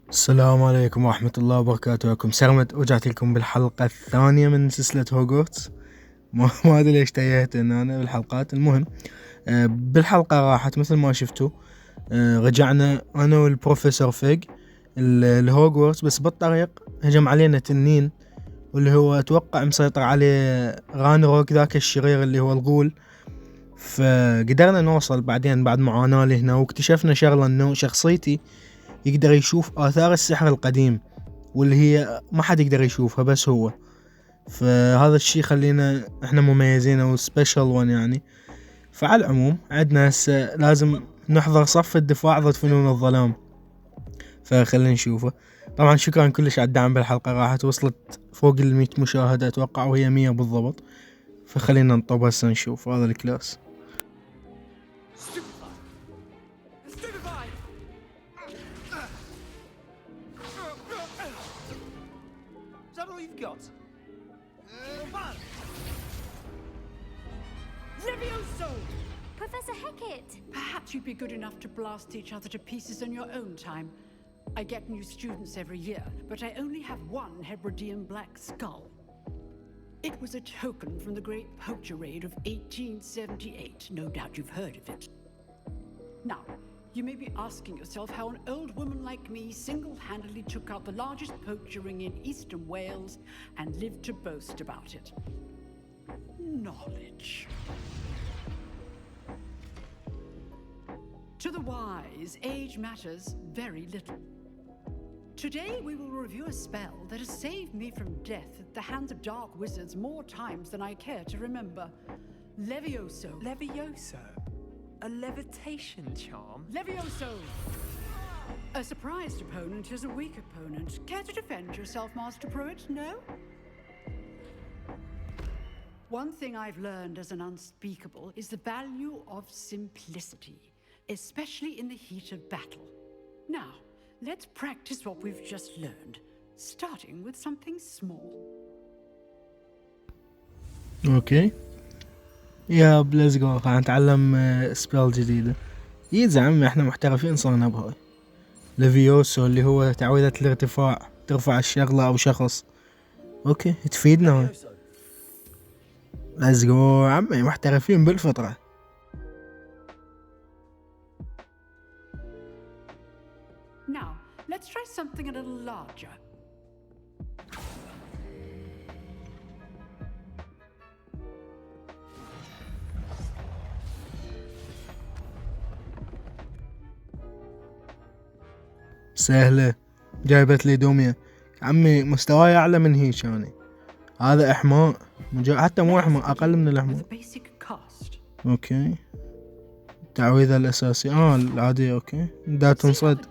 السلام عليكم ورحمة الله وبركاته. لكم سرمد، رجعت لكم بالحلقة الثانية من سلسلة هوجورتس. ما أدري ليش تيهت إن أنا بالحلقات. المهم بالحلقة راحت مثل ما شفتوا. رجعنا أنا والبروفيسور فيج الهوجورتس، بس بالطريق هجم علينا تنين، واللي هو أتوقع مسيطر عليه غانروك ذاك الشرير اللي هو الغول. فقدرنا نوصل بعدين بعد معاناة لهنا، واكتشفنا شغلة إنه شخصيتي يقدر يشوف آثار السحر القديم، واللي هي ما حد يقدر يشوفها بس هو. فهذا الشيء خلينا احنا مميزين او سبيشال وان يعني. فعلى العموم عندنا هسه لازم نحضر صف الدفاع ضد فنون الظلام، فخلينا نشوفه. طبعا شكرا كلش على الدعم بالحلقة، راحت وصلت فوق 100 مشاهدة اتوقع، وهي 100 بالضبط. فخلينا نطب هسه نشوف هذا الكلاس. Professor Hecat! Perhaps you'd be good enough to blast each other to pieces in your own time. I get new students every year, but I only have one Hebridean black skull. It was a token from the Great Poacher Raid of 1878. No doubt you've heard of it. Now, you may be asking yourself how an old woman like me single-handedly took out the largest poacher ring in eastern Wales and lived to boast about it. Knowledge. To the wise, age matters very little. Today we will review a spell that has saved me from death at the hands of dark wizards more times than I care to remember. Levioso. Levioso? A levitation charm? Levioso! A surprised opponent is a weak opponent. Care to defend yourself, Master Pruitt? No? One thing I've learned as an unspeakable is the value of simplicity, especially in the heat of battle. Now, let's practice what we've just learned, starting with something small. اوكي يا بليز جو، راح نتعلم سبيل جديدة. يزعم احنا محترفين صرنا بهاي. ليفيوسو اللي هو تعويذة الارتفاع، ترفع الشغلة او شخص. اوكي تفيدنا هاي. ليتس جو عمي، محترفين بالفطرة. Now, let's try something a little larger. سهلة، جايبت لي دومية عمي، مستواي اعلى من هيك يعني. هذا احماء، حتى مو احماء، اقل من الاحماء. اوكي التعويذة الاساسية العادية. اوكي دا تنصد.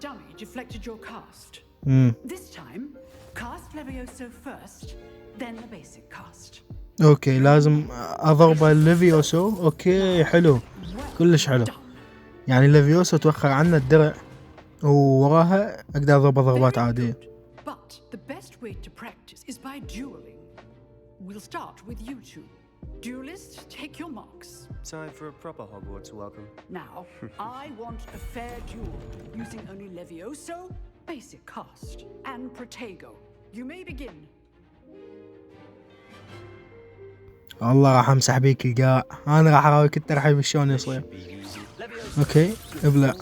اوكي لازم اضربه الليفيوسو. اوكي حلو، كلش حلو. يعني الليفيوسو توخر عنا الدرع، ووراها اقدر اضرب ضربات عادية. But the best way to practice is by dueling. We'll start with you two. Duelists, take your marks. Time for a proper Hogwarts welcome. Now, I want a fair duel using only Levioso, basic cast, and Protego. You may begin. والله راح امسح بيك القاع. انا راح اراويك الترحيب شلون يصير. اوكي ابلع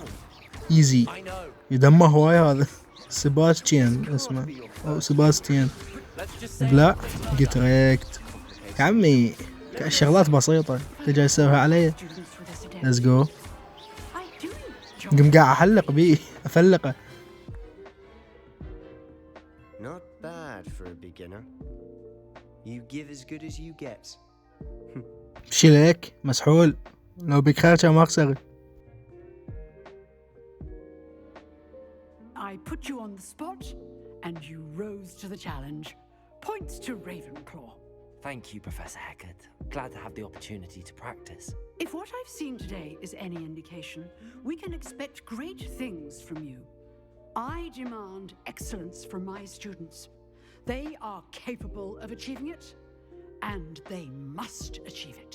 ايزي. يدمه هواي هذا. سيباستيان اسمه، او سيباستيان. ابلع جيتريكت يا عمي، الشغلات بسيطة انت جاي تسويها علي. ليتس جو. قم قاعد احلق بيه، افلقه. Not bad for a beginner. You give as good as you get. شيلك مسحول، لو بيك خير كان ما اخسر. I put you on the spot, and you rose to the challenge. Points to Ravenclaw. Thank you, Professor Hecat. Glad to have the opportunity to practice. If what I've seen today is any indication, we can expect great things from you. I demand excellence from my students. They are capable of achieving it, and they must achieve it.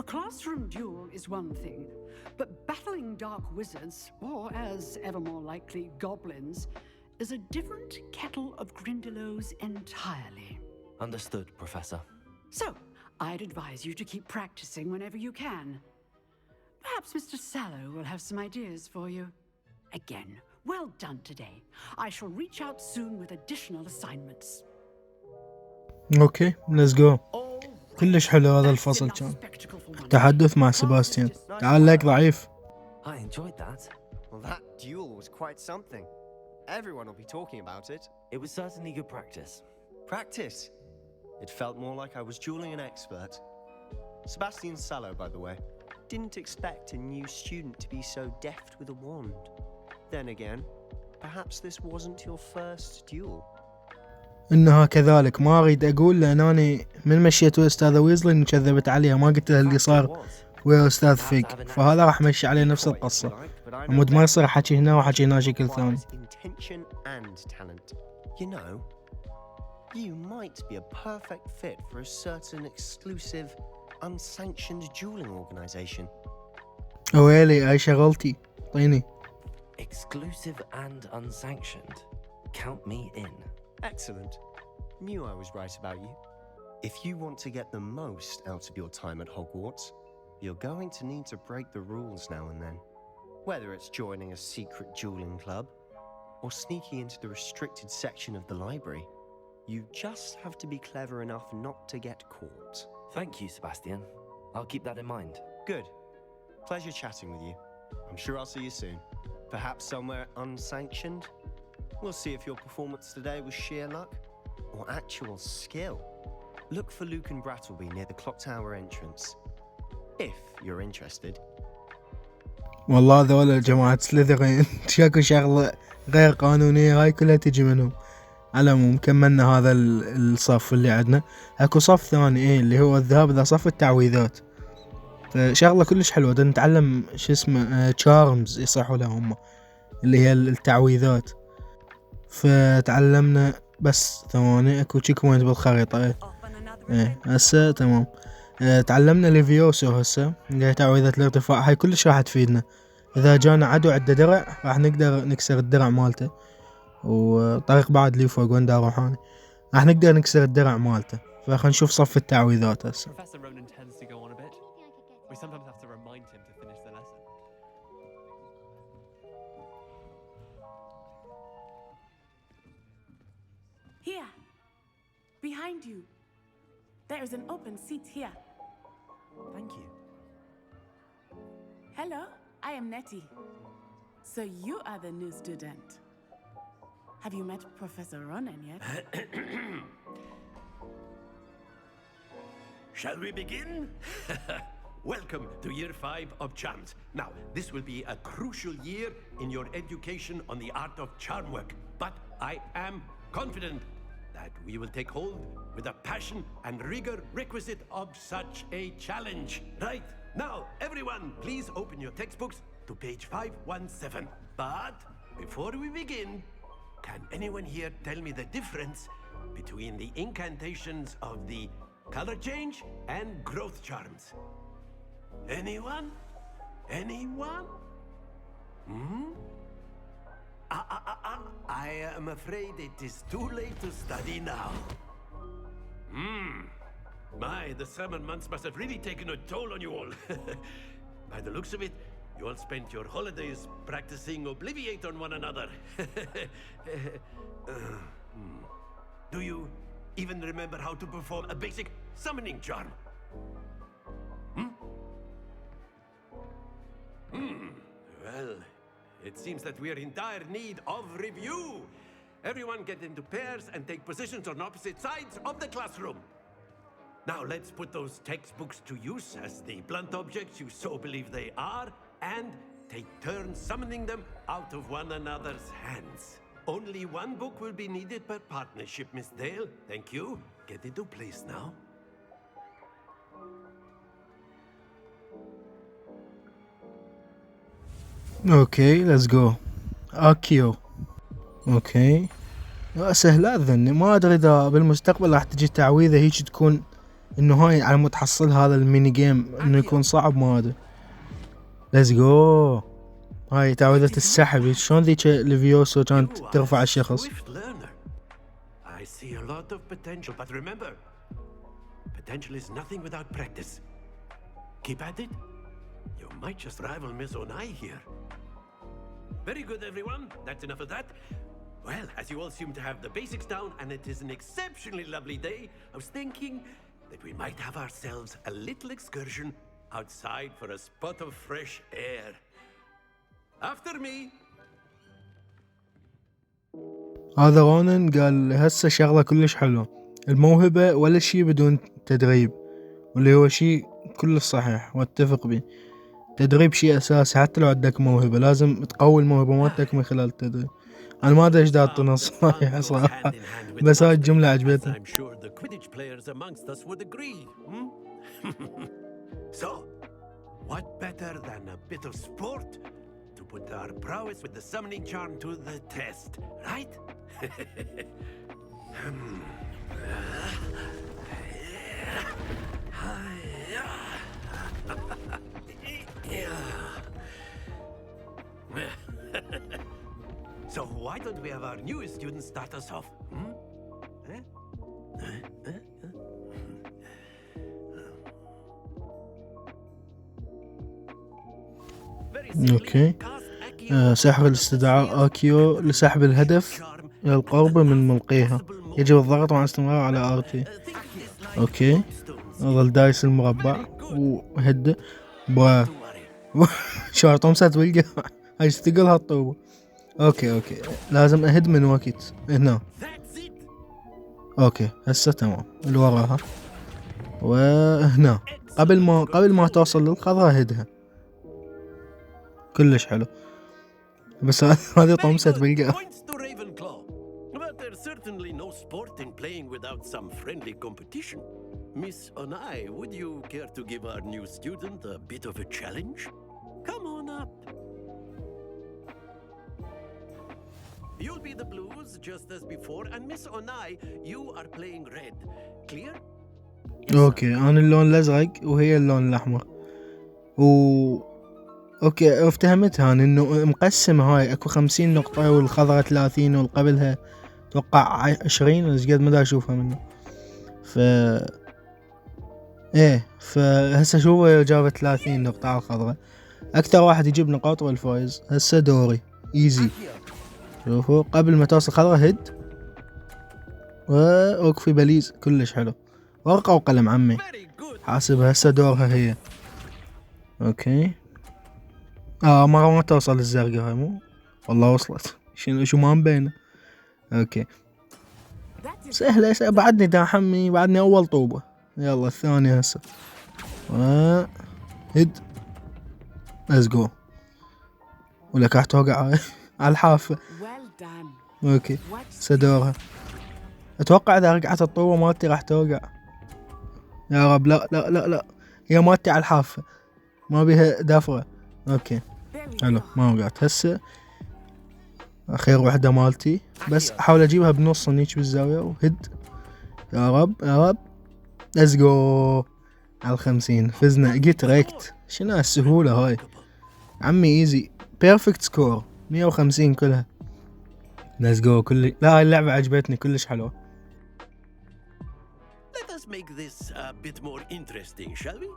A classroom duel is one thing, but battling dark wizards, or as ever more likely, goblins, is a different kettle of Grindylows entirely. Understood, Professor. So, I'd advise you to keep practicing whenever you can. Perhaps Mr. Sallow will have some ideas for you. Again, well done today. I shall reach out soon with additional assignments. اوكي let's go. كلش حلو هذا الفصل كان. تحدث مع سباستيان. تعال لك ضعيف. I enjoyed that. Well, that duel was quite something. Everyone will be talking about it. It was certainly good practice. Practice? It felt more like I was dueling an expert. Sebastian Sallow, by the way. Didn't expect a new student to be so deft with a wand. Then again, perhaps this wasn't your first duel. انها كذلك ما اريد اقول لان اني من مشيت استاذة ويزلي اني كذبت عليها ما قلت لها اللي صار ويا استاذ فيك فهذا راح مشي عليه نفس القصة عمود ما يصير حكي هنا وحكي هنا شكل ثاني. Intention and talent. You know, you might be a perfect fit for a certain exclusive, unsanctioned dueling organization. ويلي اي شغلتي طيني. Exclusive and unsanctioned. Count me in. Excellent. Knew I was right about you. If you want to get the most out of your time at Hogwarts, you're going to need to break the rules now and then. Whether it's joining a secret dueling club or sneaking into the restricted section of the library, you just have to be clever enough not to get caught. Thank you, Sebastian. I'll keep that in mind. Good. Pleasure chatting with you. I'm sure I'll see you soon. Perhaps somewhere unsanctioned? We'll see if your performance today was sheer luck or actual skill. Look for Luke and Brattleby near the clock tower entrance. If you're interested. والله ذولا جماعة سليذرين شكو شغلة غير قانونية هاي كلها تجي منهم. على العموم كملنا هذا الصف اللي عندنا. اكو صف ثاني اللي هو الذهاب إلى صف التعويذات. فشغلة كلش حلوة بدنا نتعلم شو اسمه تشارمز يصحوا لهم اللي هي التعويذات. فتعلمنا بس ثواني اكو تشيك بوينت بالخريطة هسه تمام. تعلمنا ليفيوسو هسه اللي هي تعويذة الارتفاع هاي كلش راح تفيدنا. اذا جانا عدو عنده درع راح نقدر نكسر الدرع مالته وطريق بعد لي فوق وين دا اروح اني راح نقدر نكسر الدرع مالته. فخلينا نشوف صف التعويذات هسه. Professor Ronan tends to go on a bit. We sometimes have to remind him to finish the lesson. Here, behind you. There is an open seat here. Thank you. Hello, I am Nettie. So you are the new student. Have you met Professor Ronan yet? Shall we begin? Welcome to year 5 of charms. Now, this will be a crucial year in your education on the art of charm work, but I am confident that we will take hold with the passion and rigor requisite of such a challenge. Right, now everyone please open your textbooks to page 517. But before we begin, can anyone here tell me the difference between the incantations of the color change and growth charms? Anyone? Anyone? I am afraid it is too late to study now. My, the summer months must have really taken a toll on you all. By the looks of it, you all spent your holidays practicing Obliviate on one another. Do you even remember how to perform a basic summoning charm? Well, it seems that we are in dire need of review. Everyone get into pairs and take positions on opposite sides of the classroom. Now let's put those textbooks to use as the blunt objects you so believe they are, and take turns summoning them out of one another's hands. Only one book will be needed per partnership, Miss Dale. Thank you. Get into place now. اوكي ليتس جو. اكيو اوكي سهلة اذني ما ادري اذا بالمستقبل راح تجي تعويذة هيك تكون انه هاي على متحصل هذا الميني جيم انه يكون صعب ما ادري. ليتس جو. هاي تعويذة السحب، شلون ذيك ليفيوسو كانت ترفع الشخص. Swift learner. I see a lot of potential, but remember, potential is nothing without practice. Keep at it. You might just rival Miss Onai here. Very good, everyone. That's enough of that. Well, as you all seem to have the basics down, and it is an exceptionally lovely day, I was thinking that we might have ourselves a little excursion outside for a spot of fresh air. After me. هذا رونن قال هسه شغلة كلش حلوة، الموهبة ولا شي بدون تدريب، واللي هو شي كلش صحيح واتفق به. تدريب شي اساسي، حتى لو عندك موهبة لازم تقوي الموهبة مالتك من خلال التدريب. انا ما ادري ايش دا اعطي نصايح صراحة، بس هاي الجملة عجبتني. I'm sure the Quidditch players amongst us would agree. So, what better than a bit of sport to put our prowess with the summoning charm to the test, right? So why don't we have our newest students start us off? اوكي. سحر الاستدعاء اكيو لسحب الهدف الى القرب من ملقيها، يجب الضغط مع استمرار على ارتي. اوكي، ظل دايس المربع وهده شو طمسات بالقى هاي اشتغل هالطوبة. اوكي لازم اهد من وقت هنا. اوكي هسه تمام، اللي وراها وهنا قبل ما توصل للخضرة هدها. كلش حلو، بس هذه طمسة بالقى. Points to Ravenclaw. But there's certainly no sport in playing without some friendly competition. Miss Onai, would you care to give our new student a bit of a challenge? Come on up. You'll be the blues just as before, and Miss Onai, you are playing red. Clear? اوكي، انا اللون الازرق وهي اللون الاحمر. اوكي افتهمتها انه مقسمة، هاي اكو 50 نقطة والخضرة 30 والقبلها اتوقع 20 ايش قد ما دا اشوفها منه. فهسه شوفوا جابت 30 نقطة على الخضرة، اكثر واحد يجيب نقاط هو الفايز. هسه دوري ايزي. شوفوا قبل ما توصل خضرة هد واوقفي بليز. كلش حلو، ورقة وقلم عمي حاسبها. هسه دورها هي. اوكي مرة ما توصل الزرقاء هاي، مو والله وصلت. شو ما مبينه. اوكي سهلة بعدني دا حمي، بعدني اول طوبة. يلا الثانية هسه هد let's go. ولك راح توقع هاي على الحافة. اوكي سدورها. اتوقع اذا رقعت الطوبة مالتي راح توقع. يا رب لا هي مالتي على الحافة، ما بيها دفرة. اوكي حلو ما وقعت. هسه اخير وحدة مالتي، بس احاول اجيبها بنص هنيك بالزاوية وهد. يا رب let's go على 50. فزنا. قلت ريكت. شنو هالسهولة هاي عمي؟ ايزي بيرفكت سكور 150 كلها. let's go. لا هاي اللعبة عجبتني كلش حلوة. Let us make this a bit more interesting, shall we?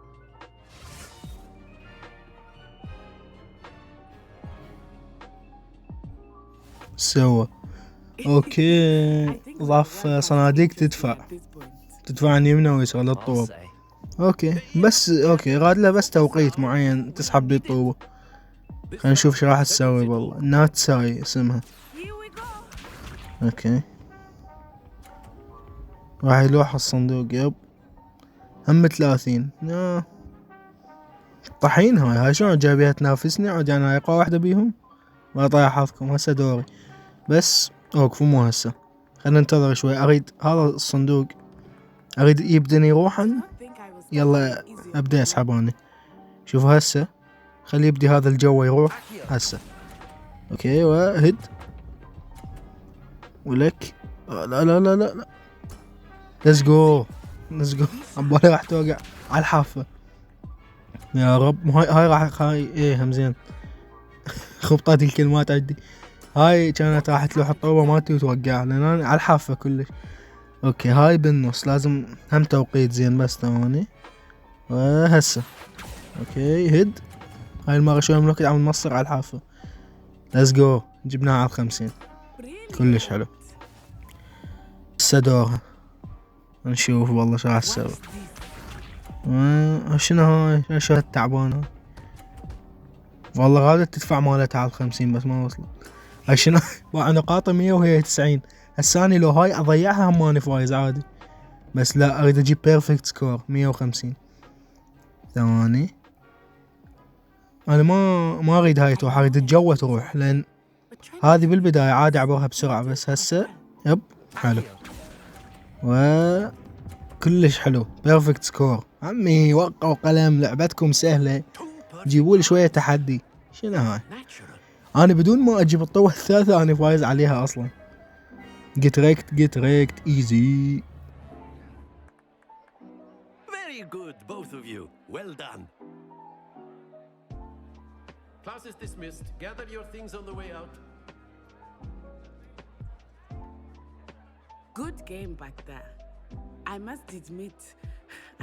سوا اوكي. ضاف صناديق تدفع عن يمنى ويسار للطوب. اوكي بس اوكي غاد له بس توقيت معين تسحب بيه الطوبة. خلينا نشوف شو راح تسوي. والله ناتساي اسمها. اوكي راح يلوح الصندوق. يب هم 30. طحين هاي شلون جايبيها تنافسني؟ عاد يعني اقوى واحدة بيهم. ما طايح حظكم. هسه دوري، بس اوقفوا مو هسه، خلينا ننتظر شوي. اريد هذا الصندوق اريد يبدني روحا. يلا ابدا اسحب اني. شوفوا هسه خلي يبدي هذا الجو يروح هسه. اوكي وهد ولك. لا let's go عبالي راح توقع على الحافة. يا رب هاي راح ايه هم زين. خبطت الكلمات عندي. هاي كانت راح تلوح الطوبة مالتي وتوقع لان انا على الحافة كلش. اوكي هاي بالنص لازم هم توقيت زين بس ثواني. وهسه اوكي هد. هاي المرة شوي من الوقت عم نمصر على الحافة. ليتس جو جبناها على 50 كلش حلو. هسه دورها نشوف والله شو راح تسوي. شنو هاي شو هالتعبانة والله غادة تدفع مالتها على 50 بس ما وصلت. هاي شنو باع نقاطه 100 وهي 90. هساني لو هاي اضيعها هم ماني فايز عادي بس لا اريد اجيب بيرفكت سكور 150. ثواني انا ما اريد هاي تروح اريد الجوة تروح لان هذه بالبداية عادي اعبرها بسرعة بس هسه يب حلو و كلش حلو بيرفكت سكور. عمي وقعوا قلم لعبتكم سهلة جيبوا لي شوية تحدي. شنو هاي انا بدون ما اجيب الطوة الثالثة انا فايز عليها اصلا. get wrecked easy. Very good, both of you. Well done. Class is dismissed. Gather your things on the way out. Good game back there. I must admit,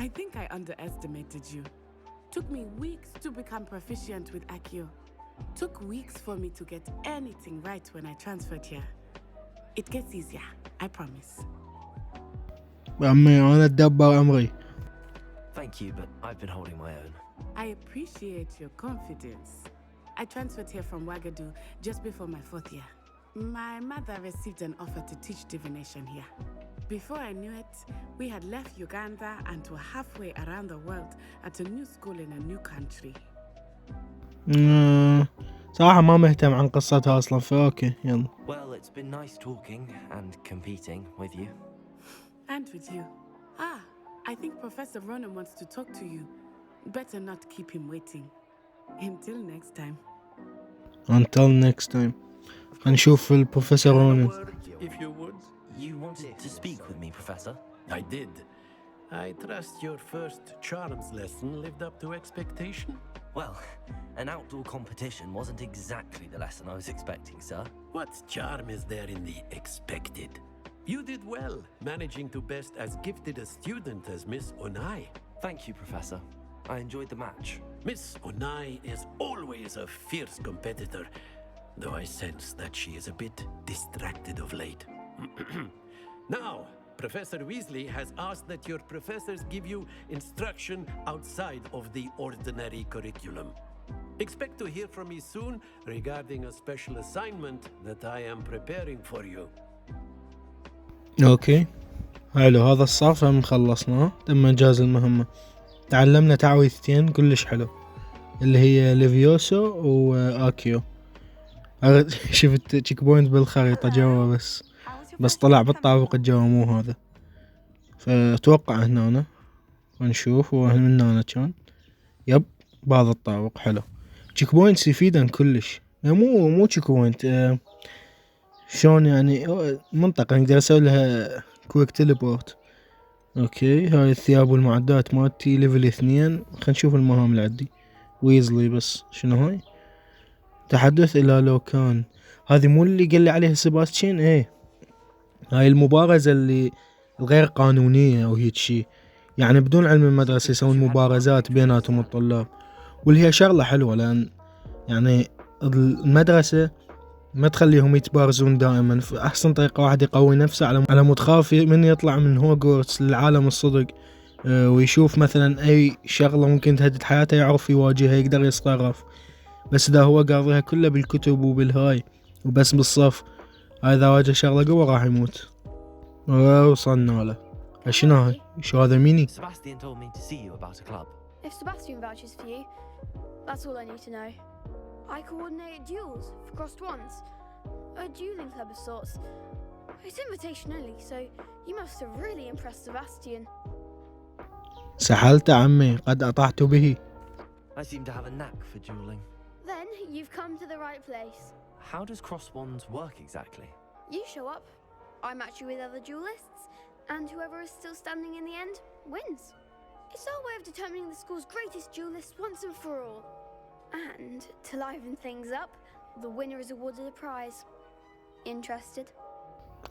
I think I underestimated you. Took me weeks to become proficient with Accio. Took weeks for me to get anything right when I transferred here. It gets easier, I promise. عمي انا اتدبر امري. Thank you, but I've been holding my own. I appreciate your confidence. I transferred here from Wagadu just before my 4th year. My mother received an offer to teach divination here. Before I knew it, we had left Uganda and were halfway around the world at a new school in a new country. صراحة ما مهتم عن قصتها اصلا فاوكي يلا. Well, it's been nice talking and competing with you. And with you. I think Professor Ronan wants to talk to you. Better not keep him waiting. Until next time. Until next time. هنشوف البروفيسور رونان. If you would. You wanted to speak with me, Professor? I did. I trust your first charms lesson lived up to expectation. Well, an outdoor competition wasn't exactly the lesson I was expecting, sir. What charm is there in the expected? You did well, managing to best as gifted a student as Miss Onai. Thank you, Professor. I enjoyed the match. Miss Onai is always a fierce competitor, though I sense that she is a bit distracted of late. Now, Professor Weasley has asked that your professors give you instruction outside of the ordinary curriculum. Expect to hear from me soon regarding a special assignment that I am preparing for you. اوكي حلو هذا الصف هم خلصناه تم انجاز المهمة. تعلمنا تعويذتين كلش حلو اللي هي ليفيوسو واكيو. شفت تشيك بوينت بالخريطة جوا بس طلع بالطابق الجوا مو هذا. فاتوقع هنا ونشوف ومن هنا كان يب بهذا الطابق حلو. تشيك بوينت يفيدن كلش مو تشيك بوينت شلون يعني منطقة نقدر اسوي لها كويك تيليبورت. اوكي هاي الثياب والمعدات مالتي ليفل 2. خلينا نشوف المهام اللي عندي. ويزلي بس شنو هاي تحدث الى لو كان. هذه مو اللي قال لي عليها سيباستيان ايه هاي المبارزة اللي غير قانونية او هيك شي يعني بدون علم المدرسة يسوون مبارزات بيناتهم الطلاب واللي هي شغلة حلوة لان يعني المدرسة ما تخليهم يتبارزون دائما. فأحسن طريقة واحد يقوي نفسه على مود خاف من يطلع من هوجورتس للعالم الصدق ويشوف مثلا أي شغلة ممكن تهدد حياته يعرف يواجهها يقدر يتصرف. بس إذا هو قاضيها كله بالكتب وبالهاي وبس بالصف إذا واجه شغلة قوة راح يموت. وصلنا له. شنو هاي؟ شو هذا ميني؟ Sebastian told me to see you about a club. If Sebastian vouches for you, that's all I need to know. I coordinate duels for crossed ones. A dueling club of sorts. It's invitation only, so you must have really impressed Sebastian. سحلت عمي قد أطعت به. I seem to have a knack for dueling. Then you've come to the right place. How does cross wands work exactly? You show up, I match you with other duelists, and whoever is still standing in the end wins. It's our way of determining the school's greatest duelist once and for all. And to liven things up, The winner is awarded a prize. Interested?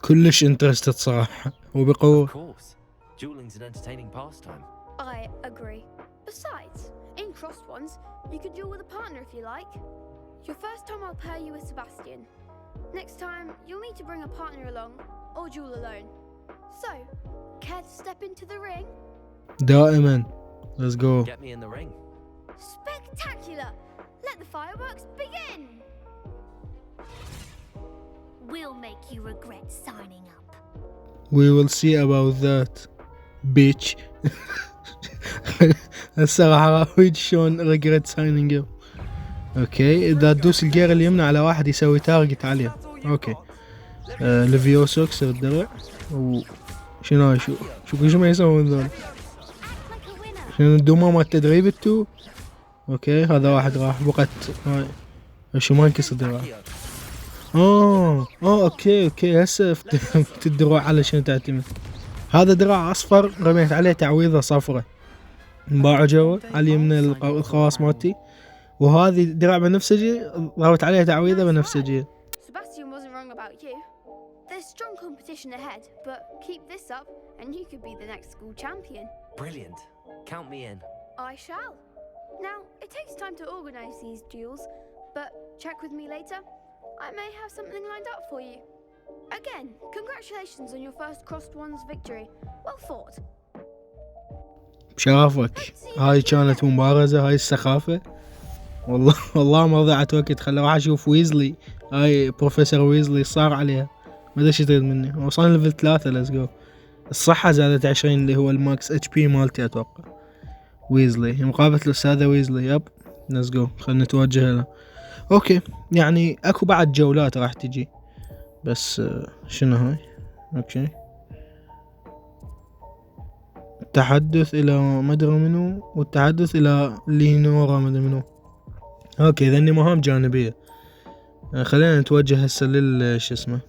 كلش انترستد صراحة وبقوة. Of course. Dueling's an entertaining pastime. I agree. Besides, in crossed ones, you could duel with a partner if you like. Your first time I'll pair you with Sebastian. Next time, you'll need to bring a partner along, or duel alone. So, care to step into the ring? دائما. Let's go. Get me in the ring. Spectacular! Let the fireworks begin! We'll make you regret signing up. We will see about that. Bitch. الصراحة وايد شلون regret signing up. اوكي اذا تدوس الجير اليمنى على واحد يسوي تارجت عليه. اوكي ليفيوسو اكسر الدرع وشنو هاي شو ما يسوون ذول. شنو الدومة مال تدريب التو. اوكي هذا واحد راح بقت هاي شو ما انكسر دراع. اوكي هسه فهمت الدروع على شنو تعتمد. هذا دراع اصفر رميت عليه تعويضه صفرة انباعوا جوا على اليمنى الخواص مالتي، وهذه درع بنفسجي ضربت عليه تعويضه بنفسجي. Sebastian wasn't wrong about you. There's strong competition ahead, but keep this up and you could be the next school champion. Brilliant. Count me in. I shall. Now, it takes time to organise these duels, but check with me later. I may have something lined up for you. Again, congratulations on your first Crossed Ones victory. Well fought. بشرفك. هاي كانت مبارزة، هاي السخافة. والله ما ضيعت وقت. خلي راح اشوف ويزلي. هاي بروفيسور ويزلي صار عليها. ما ادري ايش تريد مني. وصلنا ليفل 3. ليتس جو. الصحة زادت 20 اللي هو الماكس اتش بي مالتي اتوقع. ويزلي مقابلة الأستاذة ويزلي. يب ليتس جو. خلنا نتوجه له. اوكي يعني اكو بعد جولات راح تجي، بس شنو هاي. اوكي التحدث الى مدري منو والتحدث الى لينورا مدري منو. اوكي ذني مهام جانبية. خلينا نتوجه هسه شو اسمه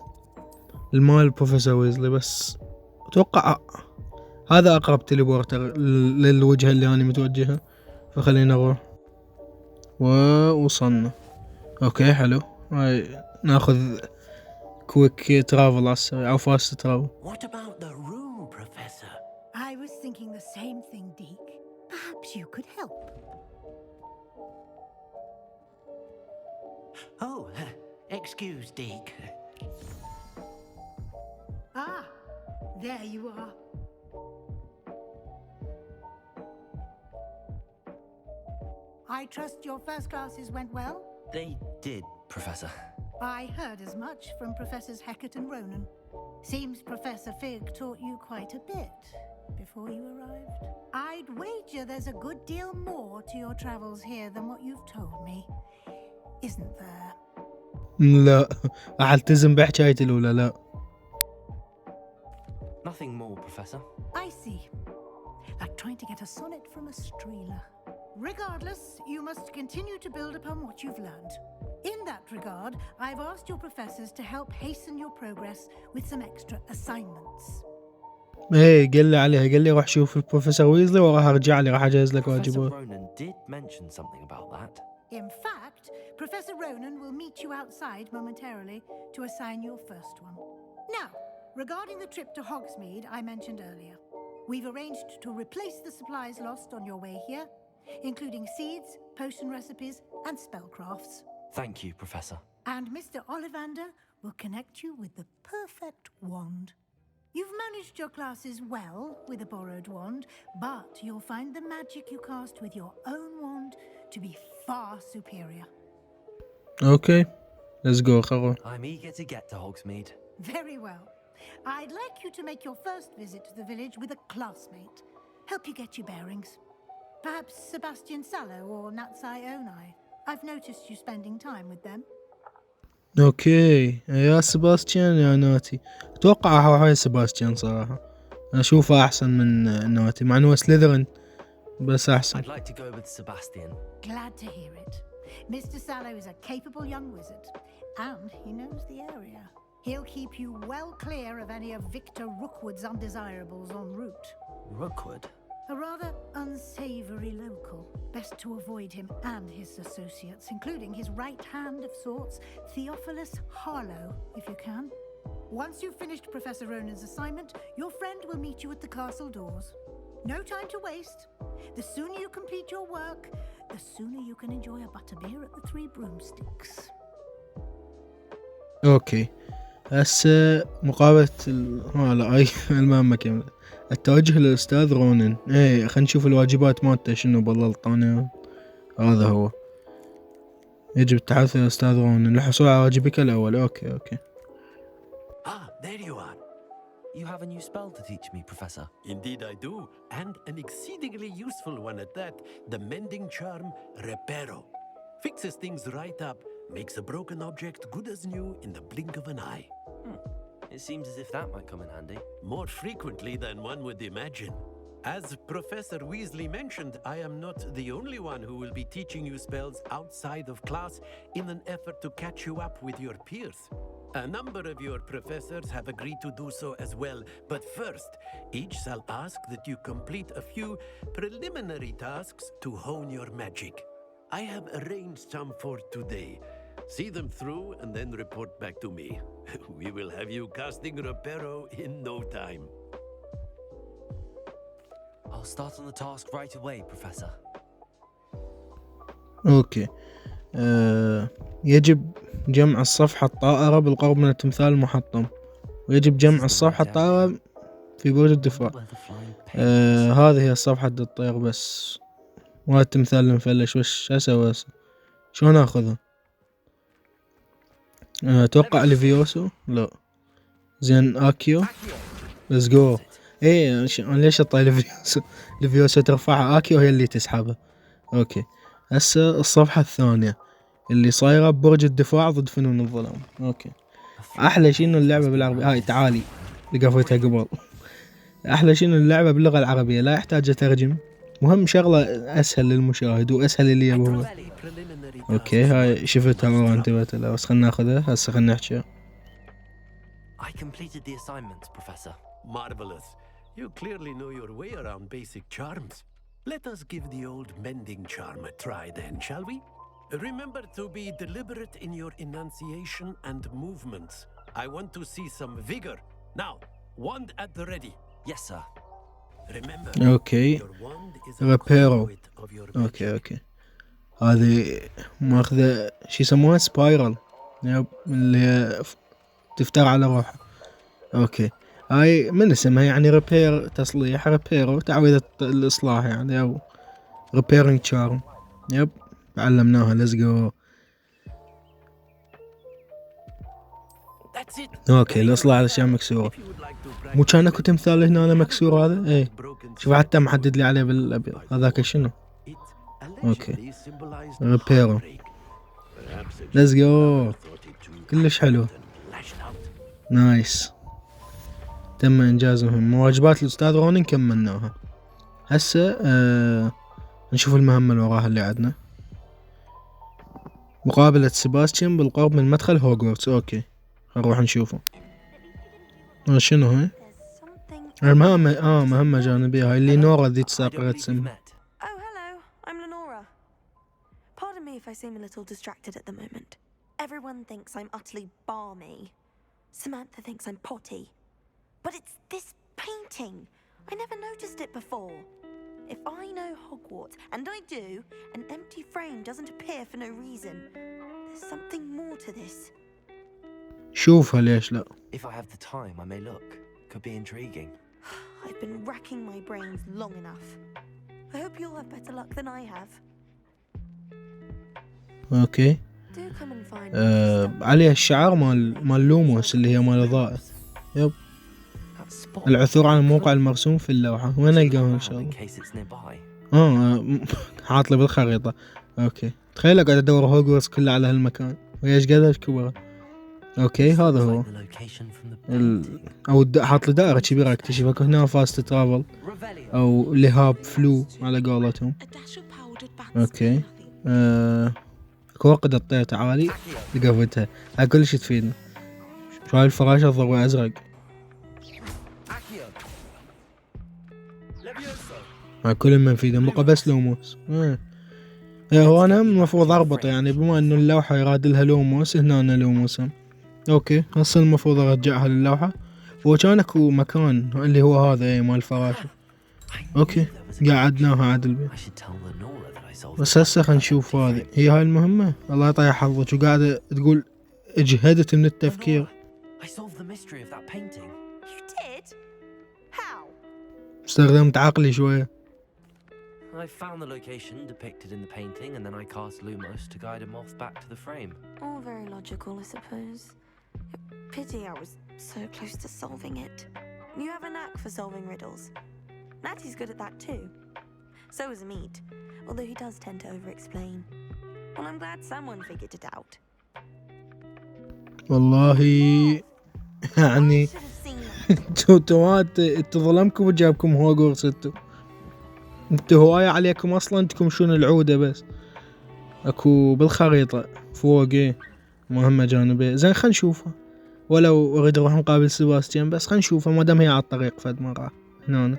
المال بروفيسور ويزلي. بس اتوقع هذا اقرب تليبورتر للوجهة اللي انا متوجهها، فخلينا نروح. ووصلنا. اوكي حلو. هاي ناخذ كويك ترافل عالسريع او فاست ترافل. What about the room, Professor? I was thinking the same thing, Deke. Perhaps you could help. Oh, excuse, Deke. Ah, there you are. I trust your first classes went well? They did, Professor. I heard as much from Professors Hecat and Ronan. Seems Professor Fig taught you quite a bit before you arrived. I'd wager there's a good deal more to your travels here than what you've told me. Isn't there? لا راح التزم بحكايتي الأولى. لا. Nothing more, Professor. I see. Like trying to get a sonnet from a streeler. Regardless, you must continue to build upon what you've learned. In that regard, I've asked your professors to help hasten your progress with some extra assignments. ايه قال لي عليها. قال لي روح شوف البروفيسور ويزلي وراح ارجع لي راح اجهز لك واجبات. Professor Ronan did mention something about that. In fact, Professor Ronan will meet you outside momentarily to assign your first one. Now, regarding the trip to Hogsmeade I mentioned earlier, we've arranged to replace the supplies lost on your way here, including seeds, potion recipes, and spellcrafts. Thank you, Professor. And Mr. Ollivander will connect you with the perfect wand. You've managed your classes well with a borrowed wand, but you'll find the magic you cast with your own wand to be far superior. Okay, let's go. خروج. I'm eager to get to Hogsmeade. Very well. I'd like you to make your first visit to the village with a classmate. Help you get your bearings. Perhaps Sebastian Sallow or Natsai Onai. I've noticed you spending time with them. اوكي يا سباستيان يا ناتي. اتوقع هاي سباستيان صراحة. انا اشوفه احسن من ناتي مع انه سليذرين بس احسن. I'd like to go with Sebastian. Glad to hear it. Mr. Sallow is a capable young wizard and he knows the area. He'll keep you well clear of any of Victor Rookwood's undesirables en route. Rookwood? A rather unsavory local. Best to avoid him and his associates, including his right hand of sorts, Theophilus Harlow, if you can. Once you've finished Professor Ronan's assignment, your friend will meet you at the castle doors. No time to waste. The sooner you complete your work, the sooner you can enjoy a butterbeer at the Three Broomsticks. اوكي هسه مقابلة لا اي المهمة كاملة. التوجه للأستاذ رونن. ايه خلينا نشوف الواجبات مالته شنو بالضبط. انا هذا هو. يجب التحدث للأستاذ رونن للحصول على واجبك الأول. اوكي. Ah, there you are. You have a new spell to teach me, Professor. Indeed I do, and an exceedingly useful one at that. The mending charm, Reparo. Fixes things right up, makes a broken object good as new in the blink of an eye. It seems as if that might come in handy. More frequently than one would imagine. As Professor Weasley mentioned, I am not the only one who will be teaching you spells outside of class in an effort to catch you up with your peers. A number of your professors have agreed to do so as well, but first, each shall ask that you complete a few preliminary tasks to hone your magic. I have arranged some for today. See them through and then report back to me. We will have you casting Reparo in no time. I'll start on the task right away, Professor. اوكي. يجب جمع الصفحة الطائرة بالقرب من التمثال المحطم، ويجب جمع الصفحة الطائرة في برج الدفاع. هذه هي الصفحة الطير بس، وهذا التمثال المفلش. وش اسوي هسه؟ شلون اخذها؟ اتوقع ليفيوسو. لا زين اكيو. ليتس جو. ايه ليش اطي ليفيوسو؟ ليفيوسو ترفعها، اكيو هي اللي تسحبها. اوكي هسه الصفحة الثانية اللي صايرة ببرج الدفاع ضد فنون الظلام. اوكي احلى شيء انه اللعبة بالعربية. هاي تعالي اللي قفيتها قبل. احلى شيء انه اللعبة باللغة العربية، لا يحتاج اترجم. مهم شغلة اسهل للمشاهد واسهل اللي يبغى. اوكي هاي شفتها وانتبهت لها، بس خلنا ناخذها هسه. خلنا نحكي. I completed the assignment, Professor. Marvelous. You clearly know your way around basic charms. Let us give the old mending charm a try then, shall we? Remember to be deliberate in your enunciation and movements. I want to see some vigor. Now, wand at the ready. Yes, sir. Remember, اوكي your wand is a ريبيرو. conduit of your اوكي هذه ماخذة شي يسموها سبايرال، اللي هي تفتر على روحها. اوكي هاي من اسمها يعني ريبير، تصليح. ريبيرو تعويض الاصلاح يعني، او ريبيرنج تشارم. تعلمناها. ليتس جو. اوكي الاصلاح على الاشياء مكسورة. مو كان اكو تمثال هنا أنا مكسور هذا؟ ايه شوف حتى محدد لي عليه بالابيض. هذاك شنو؟ اوكي ريبيرو. ليتس جو. كلش حلو. نايس. تم انجاز مهمة. واجبات الاستاذ رونن كملناها. هسه نشوف المهمة اللي وراها اللي عندنا. مقابلة سيباستيان بالقرب من مدخل هوجورتس. اوكي نروح نشوفه. شنو هاي؟ المهمة مهمة جانبية. هاي اللي نورا ذي تساقط سم. Oh, hello. I'm Lenora. Pardon me if I seem a little distracted at the moment. Everyone thinks I'm utterly balmy. Samantha thinks I'm potty. But it's this painting. I never noticed it before. If I know Hogwarts, and I do, an empty frame doesn't appear for no reason. There's something more to this. شوفها ليش لا. If I have the time, I may look. Could be intriguing. I've been racking my brains long enough. I hope you'll have better luck than I have. اوكي Do come and find me. عليها الشعار مال لوموس اللي هي مال الضائع. يب العثور على الموقع المرسوم في اللوحة. وين نلقاها ان شاء الله؟ حاط لي بالخريطة. اوكي تخيل قاعد ادور هوجورتس كله على هالمكان ويش قدر كبره. اوكي هذا هو او حاط لي دائرة كبيرة اكتشفها. هنا فاست ترافل او لهاب فلو على قولتهم. اوكي اكو وقت الطير. تعالي لقفتها. هاي كل شي تفيدنا. شو هاي الفراشة ضوء ازرق. كل من في مو بس لوموس. هو انا المفروض اربط يعني بما انه اللوحة يراد لها لوموس، هنا أنا لوموس. اوكي هسه المفروض ارجعها للوحة. وكان اكو مكان اللي هو هذا مال الفراشة. اوكي قعدناها عدل بيه. بس هسه خلينا نشوف هذه هي هاي المهمة. الله يطيح حظك وقاعدة تقول اجهدت من التفكير. استخدمت عقلي شوية. I found the location depicted in the painting and then I cast Lumos to guide him off back to the frame. All very logical, I suppose. Pity I was so close to solving it. You have a knack for solving riddles. Natty's good at that too. So is Mead, although he does tend to over-explain. Well, I'm glad someone figured it out. والله يعني انتوا ظلمكم وجابكم هوجورتس. انتوا هواية عليكم اصلا تكمشون العودة بس. اكو بالخريطة فوق مهمة جانبية. زين خلينا نشوفها، ولو اريد اروح نقابل سيباستيان بس خلينا نشوفها ما دام هي على الطريق فد مرة هنا.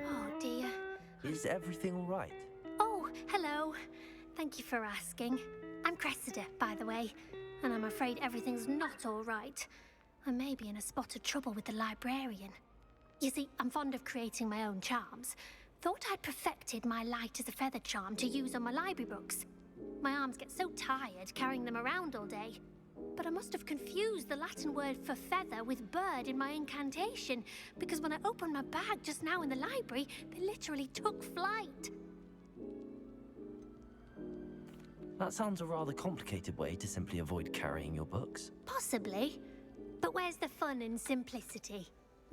Is everything all right? Oh, hello. Thank you for asking. I'm Cressida, by the way, and I'm afraid everything's not all right. I may be in a spot of trouble with the librarian. You see, I'm fond of creating my own charms. Thought I'd perfected my light as a feather charm to use on my library books. My arms get so tired carrying them around all day. But I must have confused the Latin word for feather with bird in my incantation, because when I opened my bag just now in the library, they literally took flight. That sounds a rather complicated way to simply avoid carrying your books. Possibly. But where's the fun in simplicity?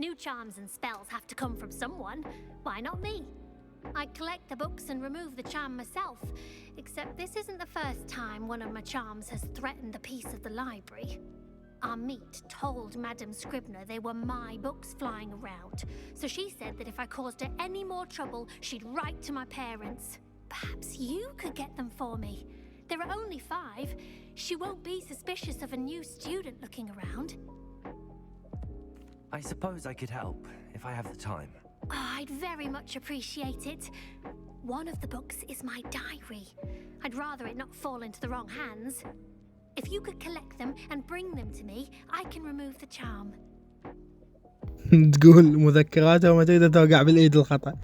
New charms and spells have to come from someone. Why not me? I collect the books and remove the charm myself, except this isn't the first time one of my charms has threatened the peace of the library. Our meet told Madame Scribner they were my books flying around, so she said that if I caused her any more trouble, she'd write to my parents. Perhaps you could get them for me. There are only 5. She won't be suspicious of a new student looking around. I suppose I could help, if I have the time. Oh, I'd very much appreciate it. One of the books is my diary. I'd rather it not fall into the wrong hands. If you could collect them and bring them to me, I can remove the charm. تقول مذكراتها وما تقدر توقع بالايد الخطأ.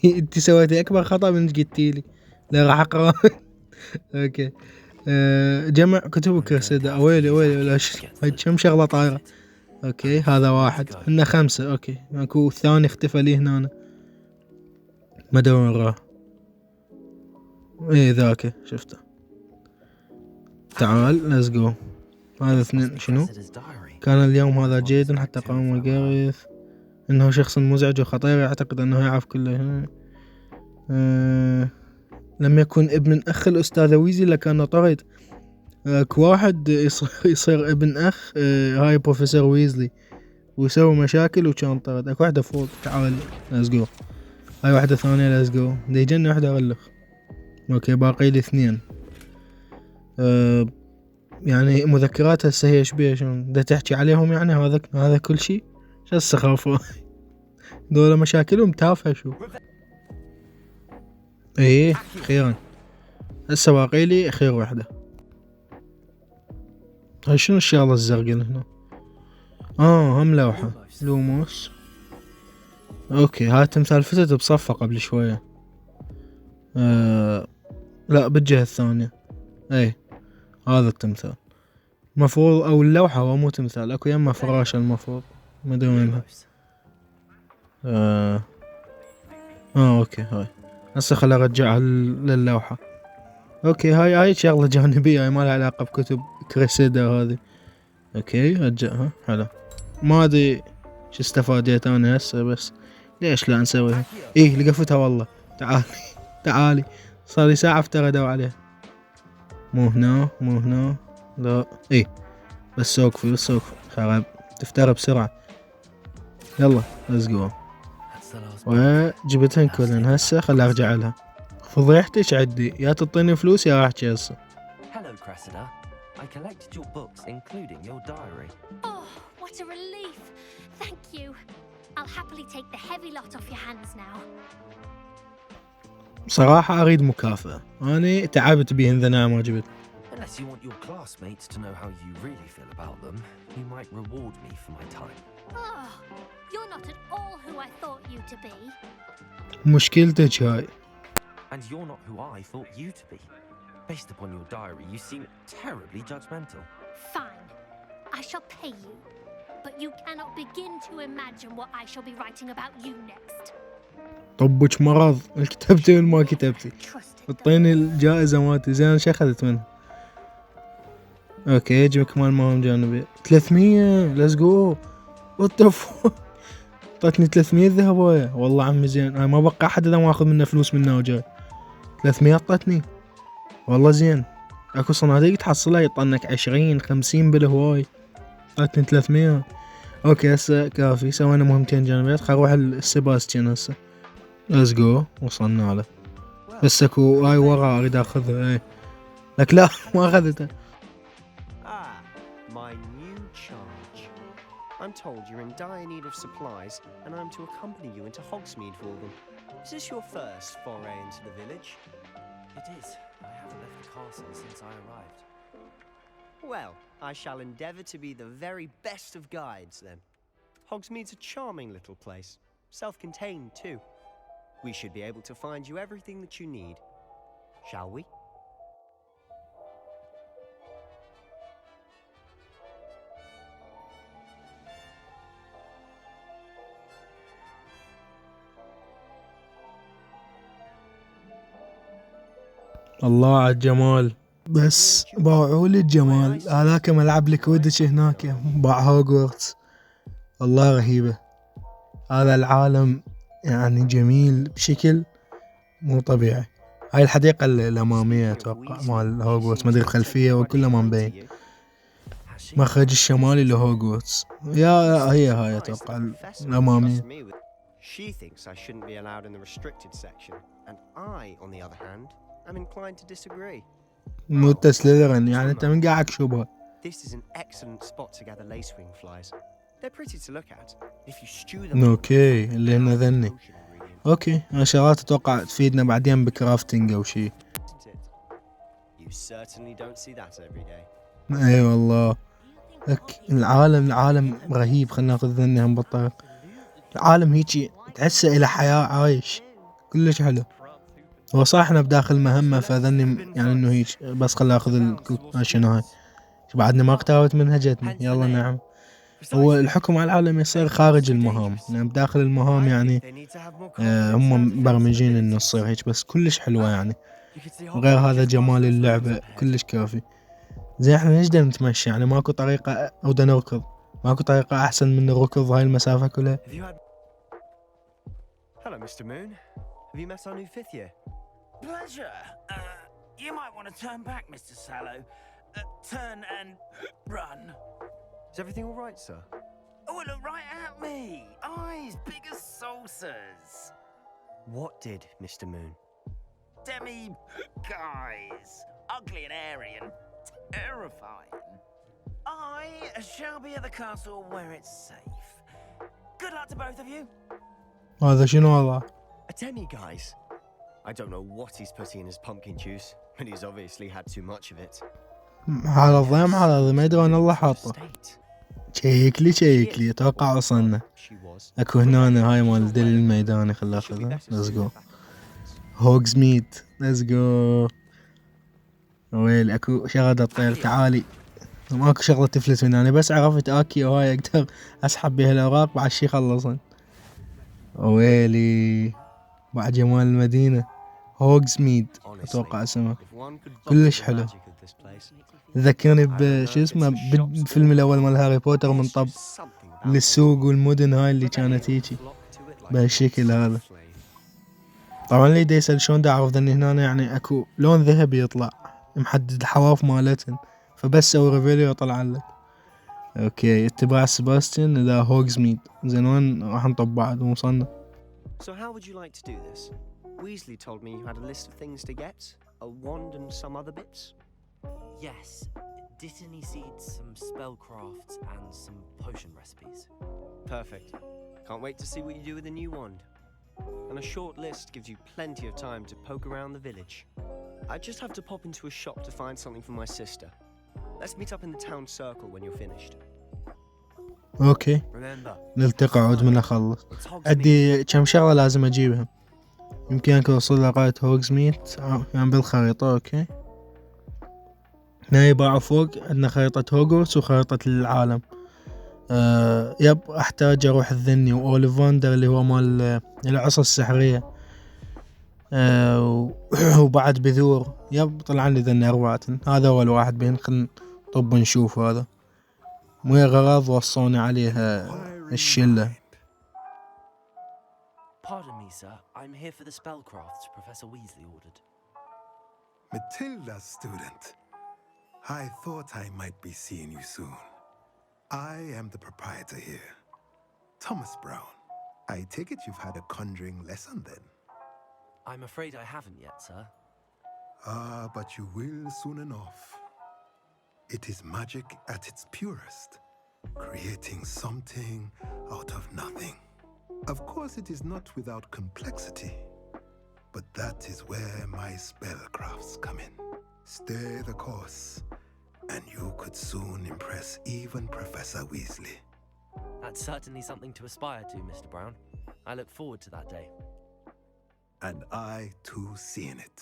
انت سويتي اكبر خطأ من قلتي لي. لا راح اقرا. اوكي جمع كتب كريسيدا. ويلي هاي كم شغلة طايرة. اوكي هذا واحد، هنا 5. اوكي اكو الثاني اختفى لي هنا. ما ادري وين راح. ذاك شفته. تعال ليتس جو. هذا 2 شنو؟ كان اليوم هذا جيدا حتى قام الجيريث انه شخص مزعج وخطير يعتقد انه يعرف كله. لم يكن ابن اخ الاستاذة ويزي لكان طرد. واحد يصير ابن اخ هاي بروفيسور ويزلي ويسوي مشاكل وكان طرد. اكو واحدة فوق. تعال ليتس جو. هاي واحدة ثانية ليتس جو. دي جنة واحدة اغلق. اوكي باقي لي 2. يعني مذكرات هسه هي شبيه شلون دا تحكي عليهم يعني هذا كل شيء. شو السخافة. دول مشاكلهم تافهة شو. اخيرا هسه باقي لي اخير واحدة. هاي شنو الشغلة الزرقاء هنا؟ هم لوحة لوموس. اوكي هاي تمثال فتت بصفة قبل شوية. لا بالجهة الثانية. هذا التمثال مفروض او اللوحة هو مو تمثال. اكو يمه فراشة المفروض ما ادري وينها. اوكي هاي هسه خل ارجعها للوحة. اوكي هاي شغلة جانبية، هاي ما لها علاقة بكتب كريسيدا هذه. اوكي رجعها. حلو ما ادري شو استفاديت انا هسه، بس ليش لا نسويها. لقفتها والله. تعالي صار لي ساعة افتردوا عليها. مو هنا لا. بس سوقفي خرب تفتر بسرعة. يلا ليتس جو. وجبتهن كلن. هسه خل ارجع لها. فضيحتك عدي، يا تعطيني فلوس يا راح هسه. Hello Cressida. I collected your books including your diary. Oh, what a relief. Thank you. I'll happily take the heavy lot off your hands now. صراحة أريد مكافأة، أنا تعبت بهن ذا ما جبت. Unless you want your classmates to know how you really feel about them, you might reward me for my time. Oh, you're not at all who I thought you to be. مشكلتك هاي. And you're not who I thought you to be. Based upon your diary, you seem terribly judgmental. Fine. I shall pay you. But you cannot begin to imagine what I shall be writing about you next. طبك مرض، كتبتي ولا ما كتبتي؟ اعطيني الجائزة مالتي، زين شو أخذت منها؟ اوكي يجب كمان مهام جانبية 300. ليتس جو. وات ذا اعطتني 300 ذهباية. والله عمي زين، انا ما بقى احد اذا ما اخذ منه فلوس منه وجاي. 300 اعطتني والله زين. اكو صناديق تحصلها يطنك 20 50 بالهواي. اعطتني 300. اوكي هسه كافي، سوينا مهمتين جانبيات. خل اروح السباستيان هسه. ليتس جو. وصلنا له. بس اكو هاي ورا اريد اخذها. ايه لك لا ما اخذتها. My new charge. I'm told you're in dire need of supplies, and I'm to accompany you into Hogsmeade for them. Is this your first foray into the village? It is. I haven't left the castle since I arrived. Well, I shall endeavour to be the very best of guides then. Hogsmeade's a charming little place, self-contained too. We should be able to find you everything that you need. Shall we? الله على الجمال، بس باعوا لي الجمال. هذاك ملعب الكويديتش هناك، باع هوجورتس. الله رهيبة. هذا العالم يعني جميل بشكل مو طبيعي. هاي الحديقة الأمامية أتوقع مال هوجورتس، ما أدري الخلفية وكلها ما مبين. مخرج الشمالي لهوجورتس، يا هي هاي أتوقع الأمامية. She thinks I shouldn't be allowed in the restricted section, and I, on the other hand, am inclined to disagree. مو تسليلرن، يعني أنت من قاعد شوبها. This is an excellent spot to gather lacewing flies. They're pretty to look at. If you stew them. أوكي اللي هنا ذني. أوكي شغلات أتوقع تفيدنا بعدين بكرافتنج أو شيء. You certainly don't see that every day. أي والله. العالم رهيب. خلنا ناخذ ذني هم بالطريق. العالم هيجي تحسه إلى حياة عايش، كلش حلو. هو صح احنا بداخل مهمة فذني يعني انه هيك، بس خلنا اخذ شنو هاي بعدني ما اقتربت منها جتني. يلا نعم. هو الحكم على العالم يصير خارج المهام، يعني بداخل المهام يعني هم مبرمجين انه تصير هيك، بس كلش حلوة يعني. وغير هذا جمال اللعبة كلش كافي. زي احنا نقدر نتمشى، يعني ماكو طريقة او دا نركض، ماكو طريقة احسن من الركض هاي المسافة كلها. Hello, Mr. Moon. Have you met our new fifth year? Pleasure. You might want to turn back, Mr. Sallow. Turn and run. Is everything all right, sir? Oh, look right at me. Eyes big as saucers. What did, Mr. Moon? Guys. Ugly and airy and terrifying. I shall be at the castle where it's safe. Good luck to both of you. هذا شنو هذا؟ A demi-guise. I don't know what he's putting in his pumpkin juice, but he's obviously had too much of it. على الضيم على ما يدرون الله حاطه. شيك لي اتوقع وصلنا. اكو هنا هاي مال الدليل الميداني، خلنا اخذها. ليتس جو. هوغزميد. ليتس جو. ويل اكو شغلة الطير. تعالي. ماكو شغلة تفلت من هنا، بس عرفت اكي وهاي اقدر اسحب بها الاوراق بعد شي خلصن. ويلي بعد جمال المدينة. هوغزميد اتوقع اسمه. كلش حلو. ذكرني بشو اسمه بالفيلم الاول مال هاري بوتر، من طب للسوق والمدن هاي اللي كانت هيجي بهالشكل هذا. طبعا اللي دا يسأل شلون دا اعرف ذني هنا، يعني اكو لون ذهبي يطلع محدد الحواف مالتن، فبس سوي ريفيليو يطلع لك. اوكي اتباع سباستيان الى هوغزميد. زين وين راح نطب بعد وصلنا؟ So how would you like to do this? Weasley told me you had a list of things to get, a wand and some other bits. Yes, Dittany seeds, some spellcrafts, and some potion recipes. Perfect. Can't wait to see what you do with the new wand. And a short list gives you plenty of time to poke around the village. I just have to pop into a shop to find something for my sister. Let's meet up in the town circle when you're finished. اوكي نلتقي عود من اخلص. عندي كم شغلة لازم اجيبها. يمكنك الوصول لقاعة هوغزميد يعني بالخريطة. اوكي هنا يباعوا فوق عندنا خريطة هوغورتس وخريطة العالم. يب احتاج اروح الذني واوليفاندر اللي هو مال العصا السحرية. وبعد بذور. يب طلع لي ذني 4. هذا اول واحد بين. خلنا طب نشوف هذا مو غراض وصوني عليها الشلة. Pardon me, sir. I'm here for the spellcrafts Professor Weasley ordered. Matilda, student. I thought I might be seeing you soon. I am the proprietor here, Thomas Brown. I take it you've had a conjuring lesson then? I'm afraid I haven't yet, sir. But you will soon enough. It is magic at its purest, creating something out of nothing. Of course, it is not without complexity, but that is where my spellcrafts come in. Stay the course, and you could soon impress even Professor Weasley. That's certainly something to aspire to, Mr. Brown. I look forward to that day. And I, too, see in it.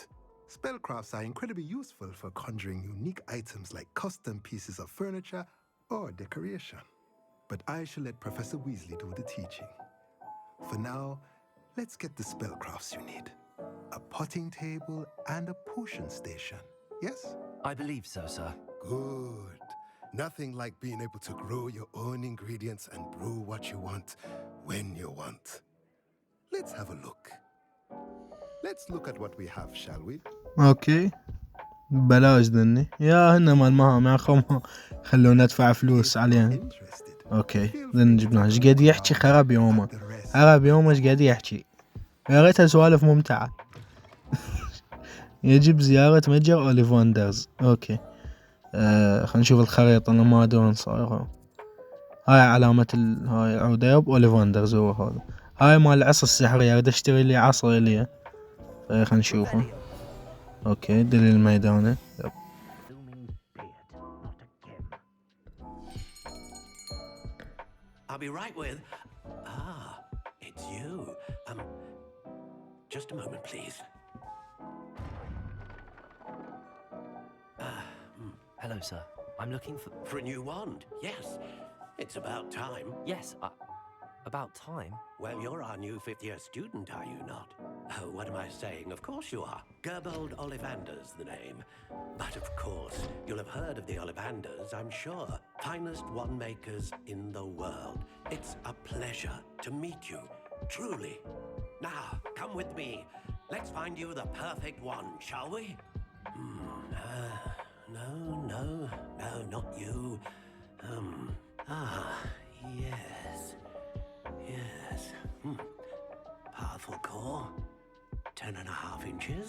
Spellcrafts are incredibly useful for conjuring unique items like custom pieces of furniture or decoration. But I shall let Professor Weasley do the teaching. For now, let's get the spellcrafts you need. A potting table and a potion station, yes? I believe so, sir. Good. Nothing like being able to grow your own ingredients and brew what you want when you want. Let's have a look. Let's look at what we have, shall we? اوكي بلاش ذني يا هنا مال مهام يا اخو خلونا ندفع فلوس عليهم. اوكي ذن جبناه. ايش قاعد يحكي خراب يومه ايش قاعد يحكي. يا ريتها سوالف ممتعة. يجب زيارة متجر اوليفاندرز. اوكي خلينا نشوف الخريطة. انا ما ادري وين صاير. هاي علامة هاي العودة يب اوليفاندرز هو هذا. هاي مال العصا السحرية. اريد اشتري لي عصا الي. خلينا نشوفه. اوكي دليل الميدانة. يب. I'll be right with. It's you. Just a moment, please. Hello, sir. I'm looking for a new wand. Yes, it's about time. Yes, about time? Well, you're our new 5th-year student, are you not? Oh, what am I saying? Of course you are. Gerbold Ollivander's the name. But of course, you'll have heard of the Ollivanders, I'm sure. Finest wand-makers in the world. It's a pleasure to meet you, truly. Now, come with me. Let's find you the perfect wand, shall we? No, not you. Yes. Powerful core. 10.5 inches.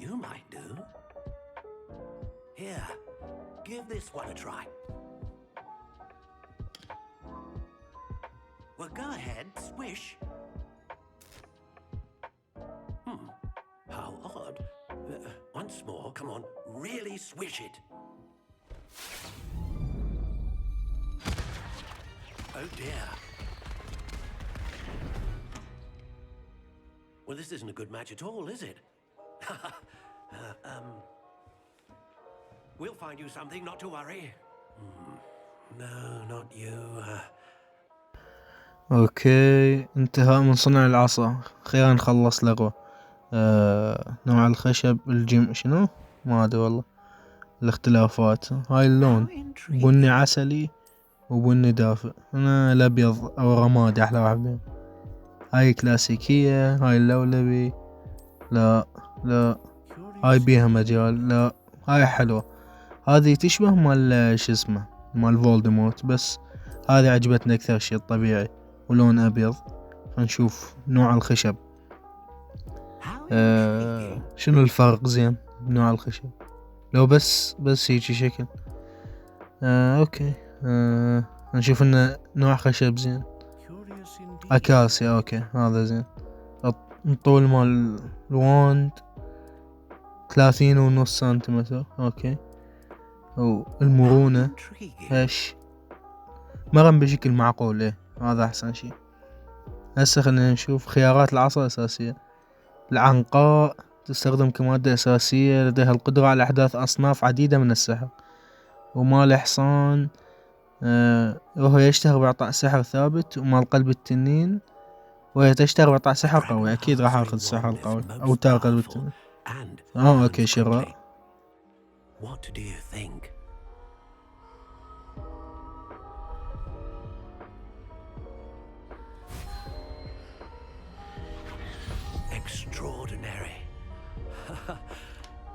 You might do. Here, give this one a try. Well, go ahead, swish. How odd. Once more, come on, really swish it. Oh dear. Well, this isn't a good match at all, is it? We'll find you something, not to worry. No, not you. اوكي انتهاء من صنع العصا. خيرا نخلص لغوه. نوع الخشب شنو ما ادري والله. الاختلافات. هاي اللون بني عسلي وبني دافئ. انا الابيض او رمادي احلى واحد بيهم. هاي كلاسيكية. هاي اللولبي. لا هاي بيها مجال. لا هاي حلوة. هذه تشبه مال شو اسمه مال فولدمورت بس هذه عجبتني اكثر شيء الطبيعي ولون ابيض. فنشوف نوع الخشب. شنو الفرق زين بنوع الخشب لو بس هيجي شكل. اوكي نشوف انه نوع خشب زين. أكاسيا أوكي هذا زين. الطول مال الواند 30.5 سنتيمتر أوكي. والمرونة هش مرن بشكل معقول. إيه هذا أحسن شي. هسه خلينا نشوف خيارات العصا الأساسية. العنقاء تستخدم كمادة أساسية، لديها القدرة على إحداث أصناف عديدة من السحر. ومال الحصان وهو يشتهر بإعطاء سحر ثابت. ومال قلب التنين وهي تشتهر بإعطاء سحر قوي. أكيد راح أخذ السحر القوي أو تاغ قلب التنين. أوكي شراء. What do you think? Extraordinary.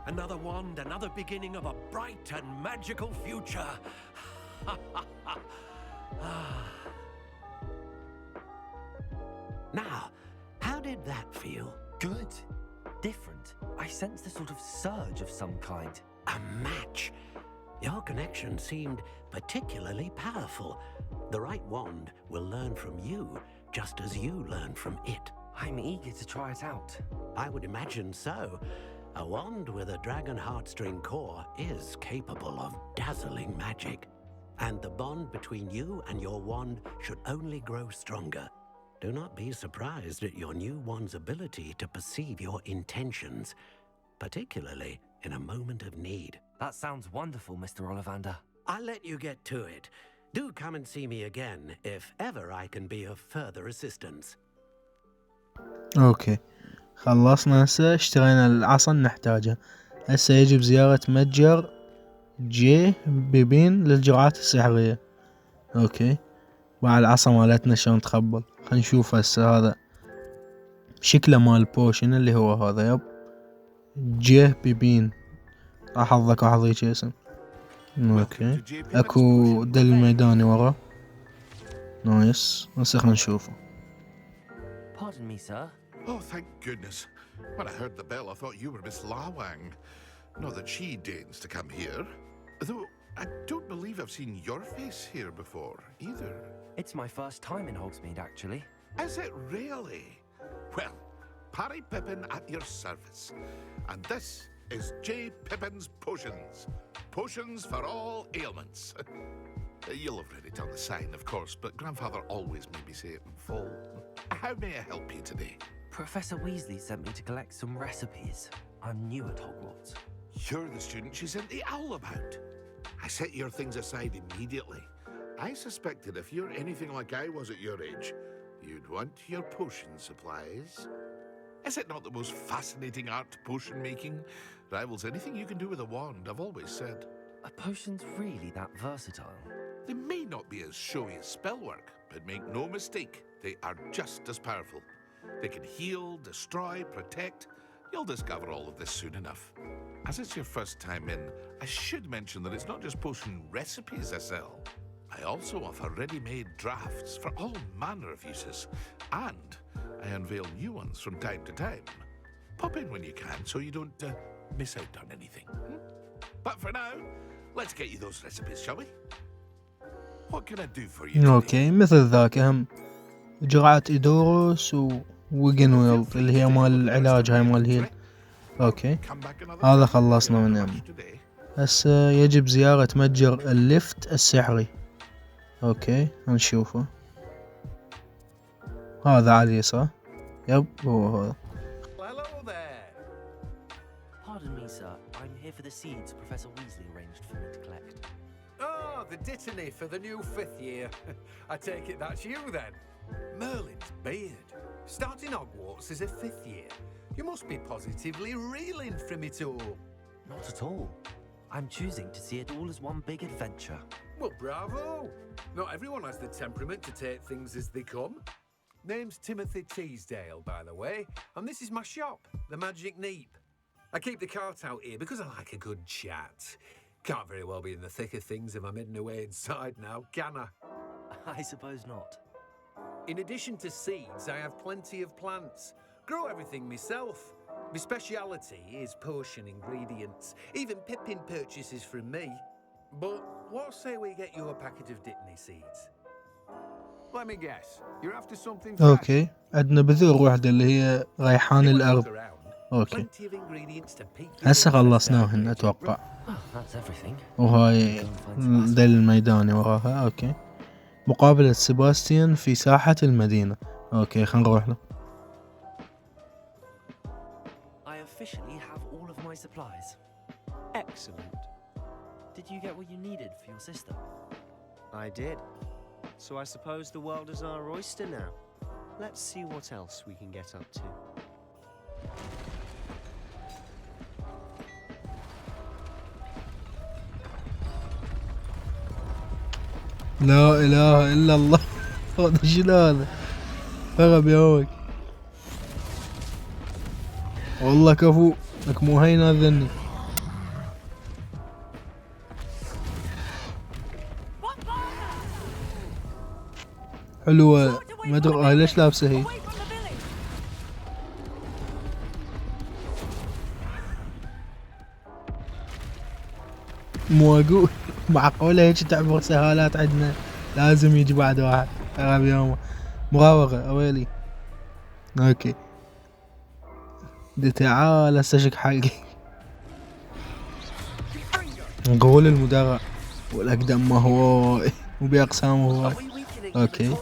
Another wand, another beginning of a bright and magical future. Now, how did that feel? Good. Different. I sensed a sort of surge of some kind. A match. Your connection seemed particularly powerful. The right wand will learn from you, just as you learn from it. I'm eager to try it out. I would imagine so. A wand with a dragon heartstring core is capable of dazzling magic. And the bond between you and your wand should only grow stronger. Do not be surprised at your new wand's ability to perceive your intentions, particularly in a moment of need. That sounds wonderful, Mr. Ollivander. I'll let you get to it. Do come and see me again if ever I can be of further assistance. أوكي خلصنا. هسه اشترينا العصا نحتاجها. هسه يجب زيارة متجر جي بيبين للجرعات السحرية. أوكي وعلى العصا مالتنا شلون تخبل. خلينا نشوف هسه هذا شكله مال بوشن اللي هو هذا. يب جي بيبين. راح حظك واحد ذيك اسم. اوكي اكو دل ميداني ورا. نايس. هسه خلينا نشوفه. Pardon me, sir. Oh, thank goodness. When I heard the bell, I thought you were Miss Lawang. Not that she deigns to come here. Though I don't believe I've seen your face here before, either. It's my first time in Hogsmeade, actually. Is it really? Well, Parry Pippin at your service. And this is J. Pippin's Potions. Potions for all ailments. You'll have read it on the sign, of course, but Grandfather always made me say it in full. How may I help you today? Professor Weasley sent me to collect some recipes. I'm new at Hogwarts. You're the student she sent the owl about. I set your things aside immediately. I suspected if you're anything like I was at your age, you'd want your potion supplies. Is it not the most fascinating art, potion making? Rivals anything you can do with a wand, I've always said. Are potions really that versatile? They may not be as showy as spellwork, but make no mistake, they are just as powerful. They can heal, destroy, protect. You'll discover all of this soon enough. As it's your first time in, I should mention that it's not just potion recipes I sell. I also offer ready-made drafts for all manner of uses, and I unveil new ones from time to time. Pop in when you can so you don't miss out on anything. But for now, let's get you those recipes, shall we? What can I do for you today? اوكي مثل ذاك هم جرعة إيدوروس وويجن ويلد اللي هي مال العلاج هاي مال هيل. اوكي هذا خلصنا من يم. هسه يجب زيارة متجر الليفت السحري. اوكي هنشوفه. هذا على اليسار. يب هو هذا. Hello there. Pardon me, sir. I'm here for the seeds Professor Weasley arranged for me to collect. Oh, the dittany for the new 5th year. I take it that's you then. Merlin's beard. Starting Hogwarts as a 5th year. You must be positively reeling from it all. Not at all. I'm choosing to see it all as one big adventure. Well, bravo. Not everyone has the temperament to take things as they come. Name's Timothy Teasdale, by the way, and this is my shop, the Magic Neep. I keep the cart out here because I like a good chat. Can't very well be in the thick of things if I'm hidden away inside now, can I? I suppose not. In addition to seeds, I have plenty of plants. Grow everything myself. My speciality is potion ingredients. Even Pippin purchases from me. But what say we get you a packet of Dittany seeds? Let me guess. You're after something fresh. اوكي عندنا بذور واحدة اللي هي ريحان الأرض. اوكي Plenty of ingredients to pique your هسه interest. خلصناهن اتوقع. That's everything. وهاي دل الميداني وراها. اوكي مقابلة سيباستيان في ساحة المدينة. اوكي خلينا نروح له. I officially have all of my supplies. Excellent. Did you get what you needed for your sister? I did. So I suppose the world is our oyster now. Let's see what else we can get up to. لا اله الا الله. هذا شنو هذا؟ هرب يا هوي. والله كفو لك مو هين اذني. حلوة ما ادري هاي ليش لابسة هي. مو اقول معقولة هيك تعبر سهالات عندنا. لازم يجي بعد واحد. هرب يومه مراوغة اويلي. اوكي دي تعال استشك حقي. نقول المدرع والاقدم ما هو وباقسامه هو. اوكي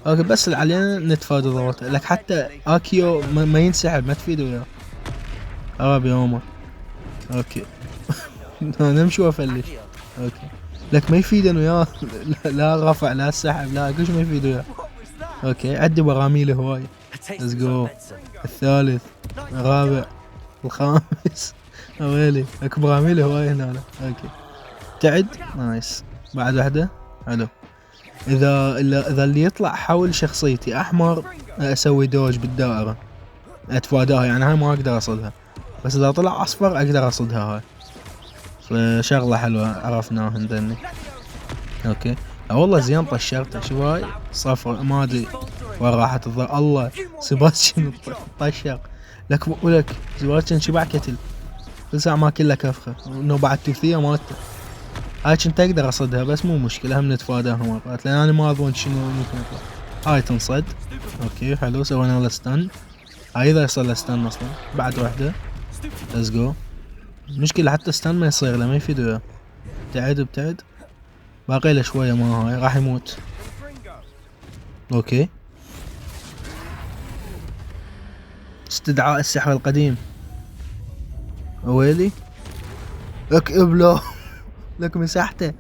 بس اللي علينا نتفادى ضغوطه. لك حتى اكيو ما ينسحب ما تفيد وياه. هرب يومه. اوكي نمشي وافلش. اوكي لك ما يفيد انه وياه. لا رفع لا سحب لا كلش ما يفيد وياه. اوكي عندي براميل هواي. ليتس جو. الثالث الرابع الخامس. اويلي لك براميل هواي هنا. اوكي تعد نايس. بعد واحدة حلو. اذا اللي يطلع حول شخصيتي احمر اسوي دوج بالدائرة اتفاداها. يعني هاي ما اقدر اصدها. بس اذا طلع اصفر اقدر اصدها. هاي فشغلة حلوة عرفناها ذني. اوكي والله زين طشرته. شو هاي صفر ما ادري وين راحت الضوء. الله سيباستيان طشر لك ولك. سيباستيان شبع كتل كل ساعة ما كلها كفخة. انه بعد توثية مالته هاي كنت اقدر اصدها بس مو مشكلة هم نتفاداها مرات لان انا ما اظن شنو ممكن يطلع. هاي تنصد. اوكي حلو سوينا له ستان. هاي اذا يصير له ستان اصلا. بعد واحدة ليتس جو. المشكلة حتى ستان ما يصير له ما يفيد وياه. ابتعد باقي له شوية ما هاي راح يموت. اوكي استدعاء السحر القديم. ويلي لك ابله لك مساحته.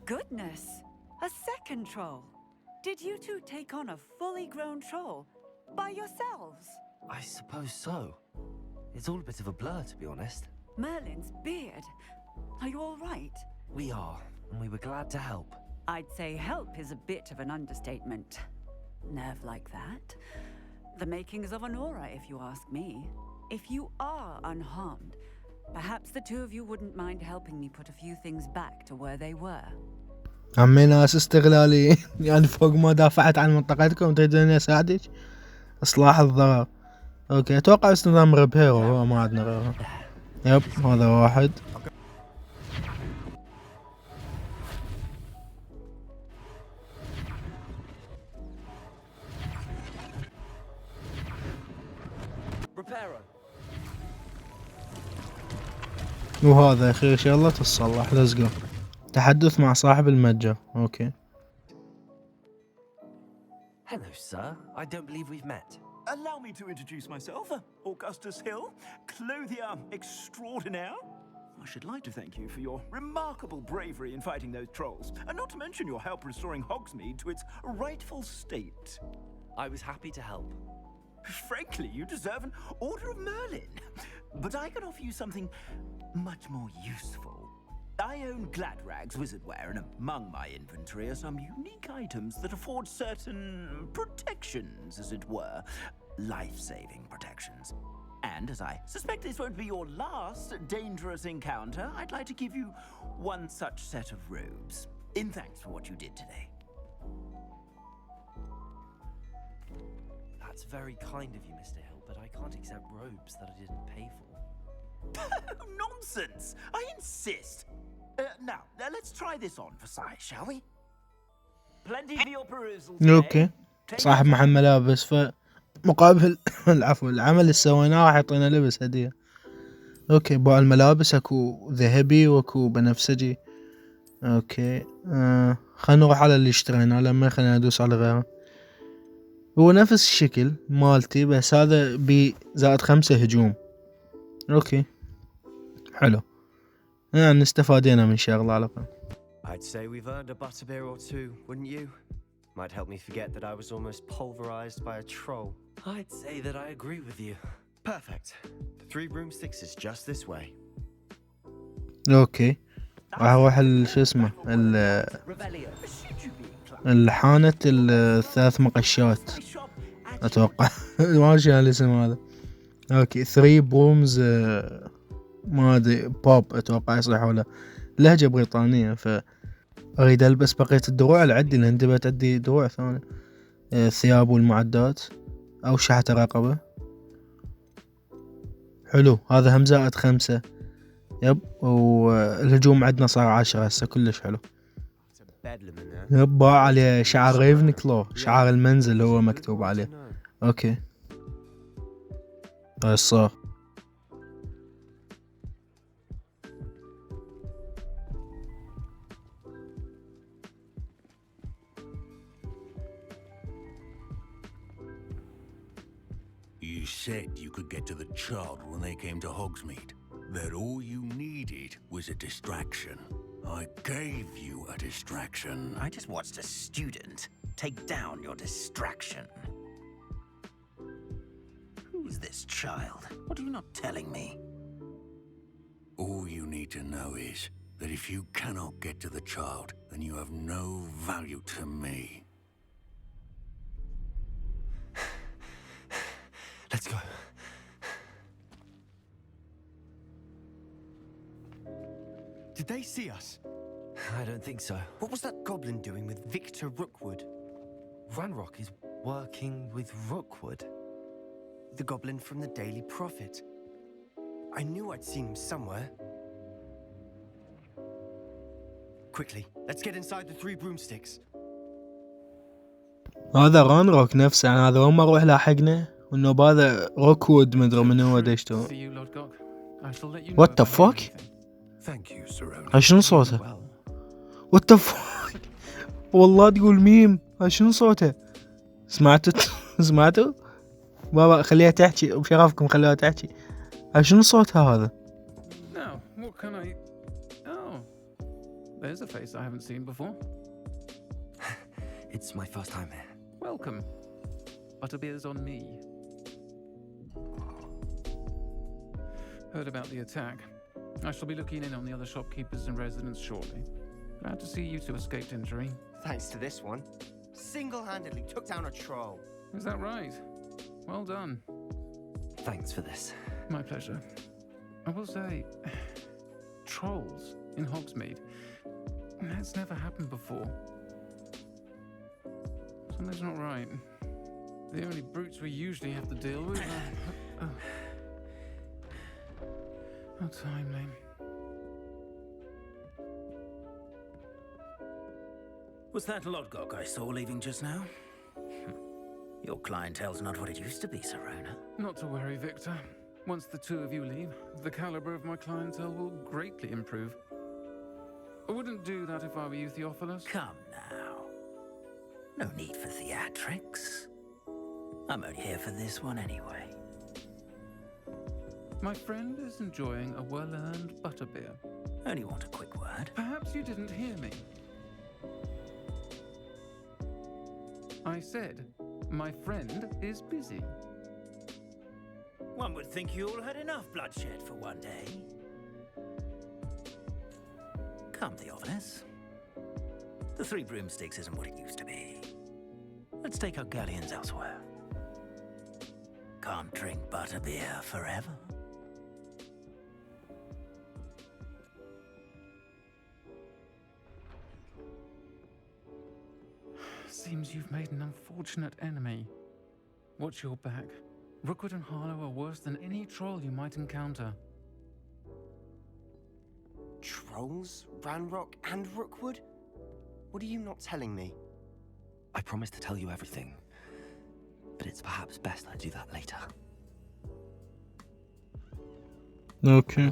Goodness, a second troll. Did you two take on a fully grown troll by yourselves? I suppose so. It's all a bit of a blur, to be honest. Merlin's beard. Are you all right? We are, and we were glad to help. I'd say help is a bit of an understatement. Nerve like that. The makings of an aura, if you ask me. If you are unharmed, perhaps the two of you wouldn't mind helping me put a few things back to where they were. عمي ناس استغلالي. يعني فوق ما دافعت عن منطقتكم تريدون اساعدك. اصلاح الضرر. اوكي اتوقع استخدام ريبيرو. هو ما عندنا غيره. يب هذا واحد. وهذا خير شغلة تصلح. ليتس جو. تحدث مع صاحب المتجر. اوكي. Hello, sir. I don't believe we've met. Allow me to introduce myself, Augustus Hill, clothier extraordinaire. I should like to thank you for your remarkable bravery in fighting those trolls, and not to mention your help restoring Hogsmeade to its rightful state. I was happy to help. Frankly, you deserve an Order of Merlin. But I can offer you something much more useful. I own Gladrag's wizardware, and among my inventory are some unique items that afford certain protections, as it were. Life-saving protections. And as I suspect this won't be your last dangerous encounter, I'd like to give you one such set of robes, in thanks for what you did today. That's very kind of you, Mr. Hill, but I can't accept robes that I didn't pay for. Nonsense! I insist! Now, let's try this on for size, shall we? Plenty for your perusal. اوكي صاحب محل ملابس، فمقابل العفو العمل اللي سويناه راح يعطينا لبس هدية. اوكي بوع الملابس اكو ذهبي واكو بنفسجي. اوكي خلينا نروح على اللي اشتريناه لما خلينا ندوس على غيره. هو نفس الشكل مالتي بس هذا زائد 5 هجوم. اوكي حلو، يعني استفادينا من شغلة على الأقل. I'd say we've earned a butterbeer or two, wouldn't you? Might help me forget that I was almost pulverized by a troll. I'd say that I agree with you. Perfect. The 3 broomsticks is just this way. اوكي راح اروح شو اسمه الحانة 3 مقشات اتوقع. ما ادري الاسم هذا. اوكي 3 برومز ما ادري بوب اتوقع يصيح ولا لهجة بريطانية. اريد البس بقية الدروع اللي عندي لان انتبهت عندي دروع ثانية، الثياب والمعدات او شحة رقبة. حلو هذا هم زائد 5. يب والهجوم عندنا صار 10 هسه كلش حلو. يب باع عليه شعار ريفن كلو، شعار المنزل هو مكتوب عليه. اوكي هاي صار. You said you could get to the child when they came to Hogsmeade. That all you needed was a distraction. I gave you a distraction. I just watched a student take down your distraction. Who's this child? What are you not telling me? All you need to know is that if you cannot get to the child, then you have no value to me. Let's go. Did they see us? I don't think so. What was that goblin doing with Victor Rookwood? Ranrock is working with Rookwood. The goblin from the Daily Prophet. I knew I'd seen him somewhere. Quickly, let's get inside the 3 broomsticks. هذا رانروك نفسه، يعني هذا هم اروح لاحقنا والنوب هذا روكوود مدري من هو دشتو. What the fuck؟ هاي شنو صوته؟ What the fuck؟ والله تقول ميم. هاي شنو صوته؟ سمعتوا؟ بابا خليها تحكي بشرفكم، خليها تحكي. هاي شنو صوتها هذا؟ Now, what can I... Oh, there's a face I haven't seen before. It's my first time here. Welcome. Butterbeer's on me. Heard about the attack. I shall be looking in on the other shopkeepers and residents shortly. Glad to see you two escaped injury. Thanks to this one. Single-handedly took down a troll. Is that right? Well done. Thanks for this. My pleasure. I will say, trolls in Hogsmeade. That's never happened before. Something's not right. The only brutes we usually have to deal with are... How timely. Was that Lodgok I saw leaving just now? Your clientele's not what it used to be, Serona. Not to worry, Victor. Once the 2 of you leave, the caliber of my clientele will greatly improve. I wouldn't do that if I were you, Theophilus. Come now. No need for theatrics. I'm only here for this one anyway. My friend is enjoying a well-earned butterbeer. Only want a quick word. Perhaps you didn't hear me. I said, my friend is busy. One would think you all had enough bloodshed for one day. Come, Theophilus. The 3 broomsticks isn't what it used to be. Let's take our galleons elsewhere. Can't drink butterbeer forever. Seems you've made an unfortunate enemy. Watch your back. Rookwood and Harlow are worse than any troll you might encounter. Troll? trolls, Ranrock, and Rookwood? What are you not telling me? I promise to tell you everything, but it's perhaps best I do that later. اوكي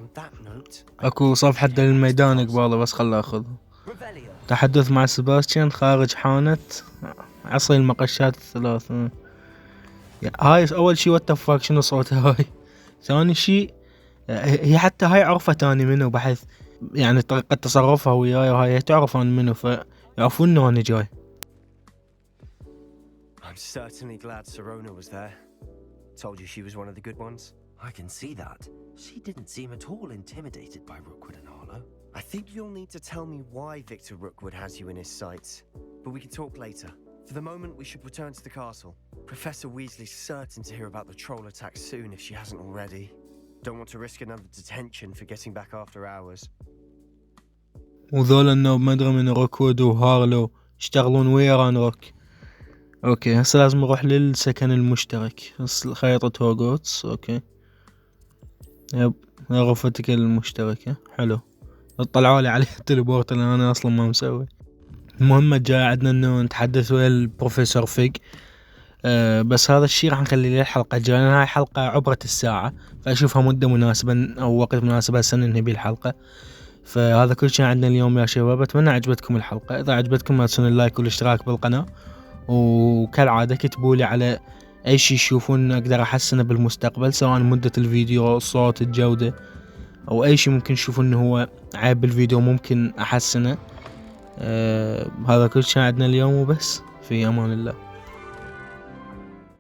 اكو صفحة للميدان قباله بس خل اخذها. تحدث مع سباستيان خارج حانة عصي المقشات الثلاث. هاي اول شي واتفاك شنو صوتها هاي. ثاني شي هي حتى هاي عرفت اني منو بحيث يعني طريقة تصرفها وياي وهاي تعرف اني منو فيعرفون انه انا جاي. I'm certainly glad Sirona was there. Told you she was one of the good ones. I can see that. She didn't seem at all intimidated by Rookwood and Harlow. I think you'll need to tell me why Victor Rookwood has you in his sights, but we can talk later. For the moment, we should return to the castle. Professor Weasley's certain to hear about the troll attack soon if she hasn't already. Don't want to risk another detention for getting back after hours. وذول النوب ما ادري من روكوود وهارلو يشتغلون ويا رانروك. اوكي هسه لازم نروح للسكن المشترك. خريطة هوجورتس. اوكي يب غرفتك المشتركة. حلو اطلعوا لي عليه التليبورت اللي انا اصلا ما مسوي. المهمة الجاية عندنا انه نتحدث ويا البروفيسور فيج. بس هذا الشيء راح نخلي للحلقة الجاية لان هاي حلقة عبرة الساعة فاشوفها مدة مناسبة او وقت مناسب هسه ننهي بيه الحلقة. فهذا كل شيء عندنا اليوم يا شباب. اتمنى عجبتكم الحلقة. اذا عجبتكم لا تنسون اللايك والاشتراك بالقناة وكالعادة كتبوا لي على اي شيء تشوفون اقدر احسنه بالمستقبل سواء مدة الفيديو الصوت الجودة او اي شيء ممكن تشوفون انه هو عيب بالفيديو ممكن احسنه. هذا كل شيء عندنا اليوم وبس. في امان الله.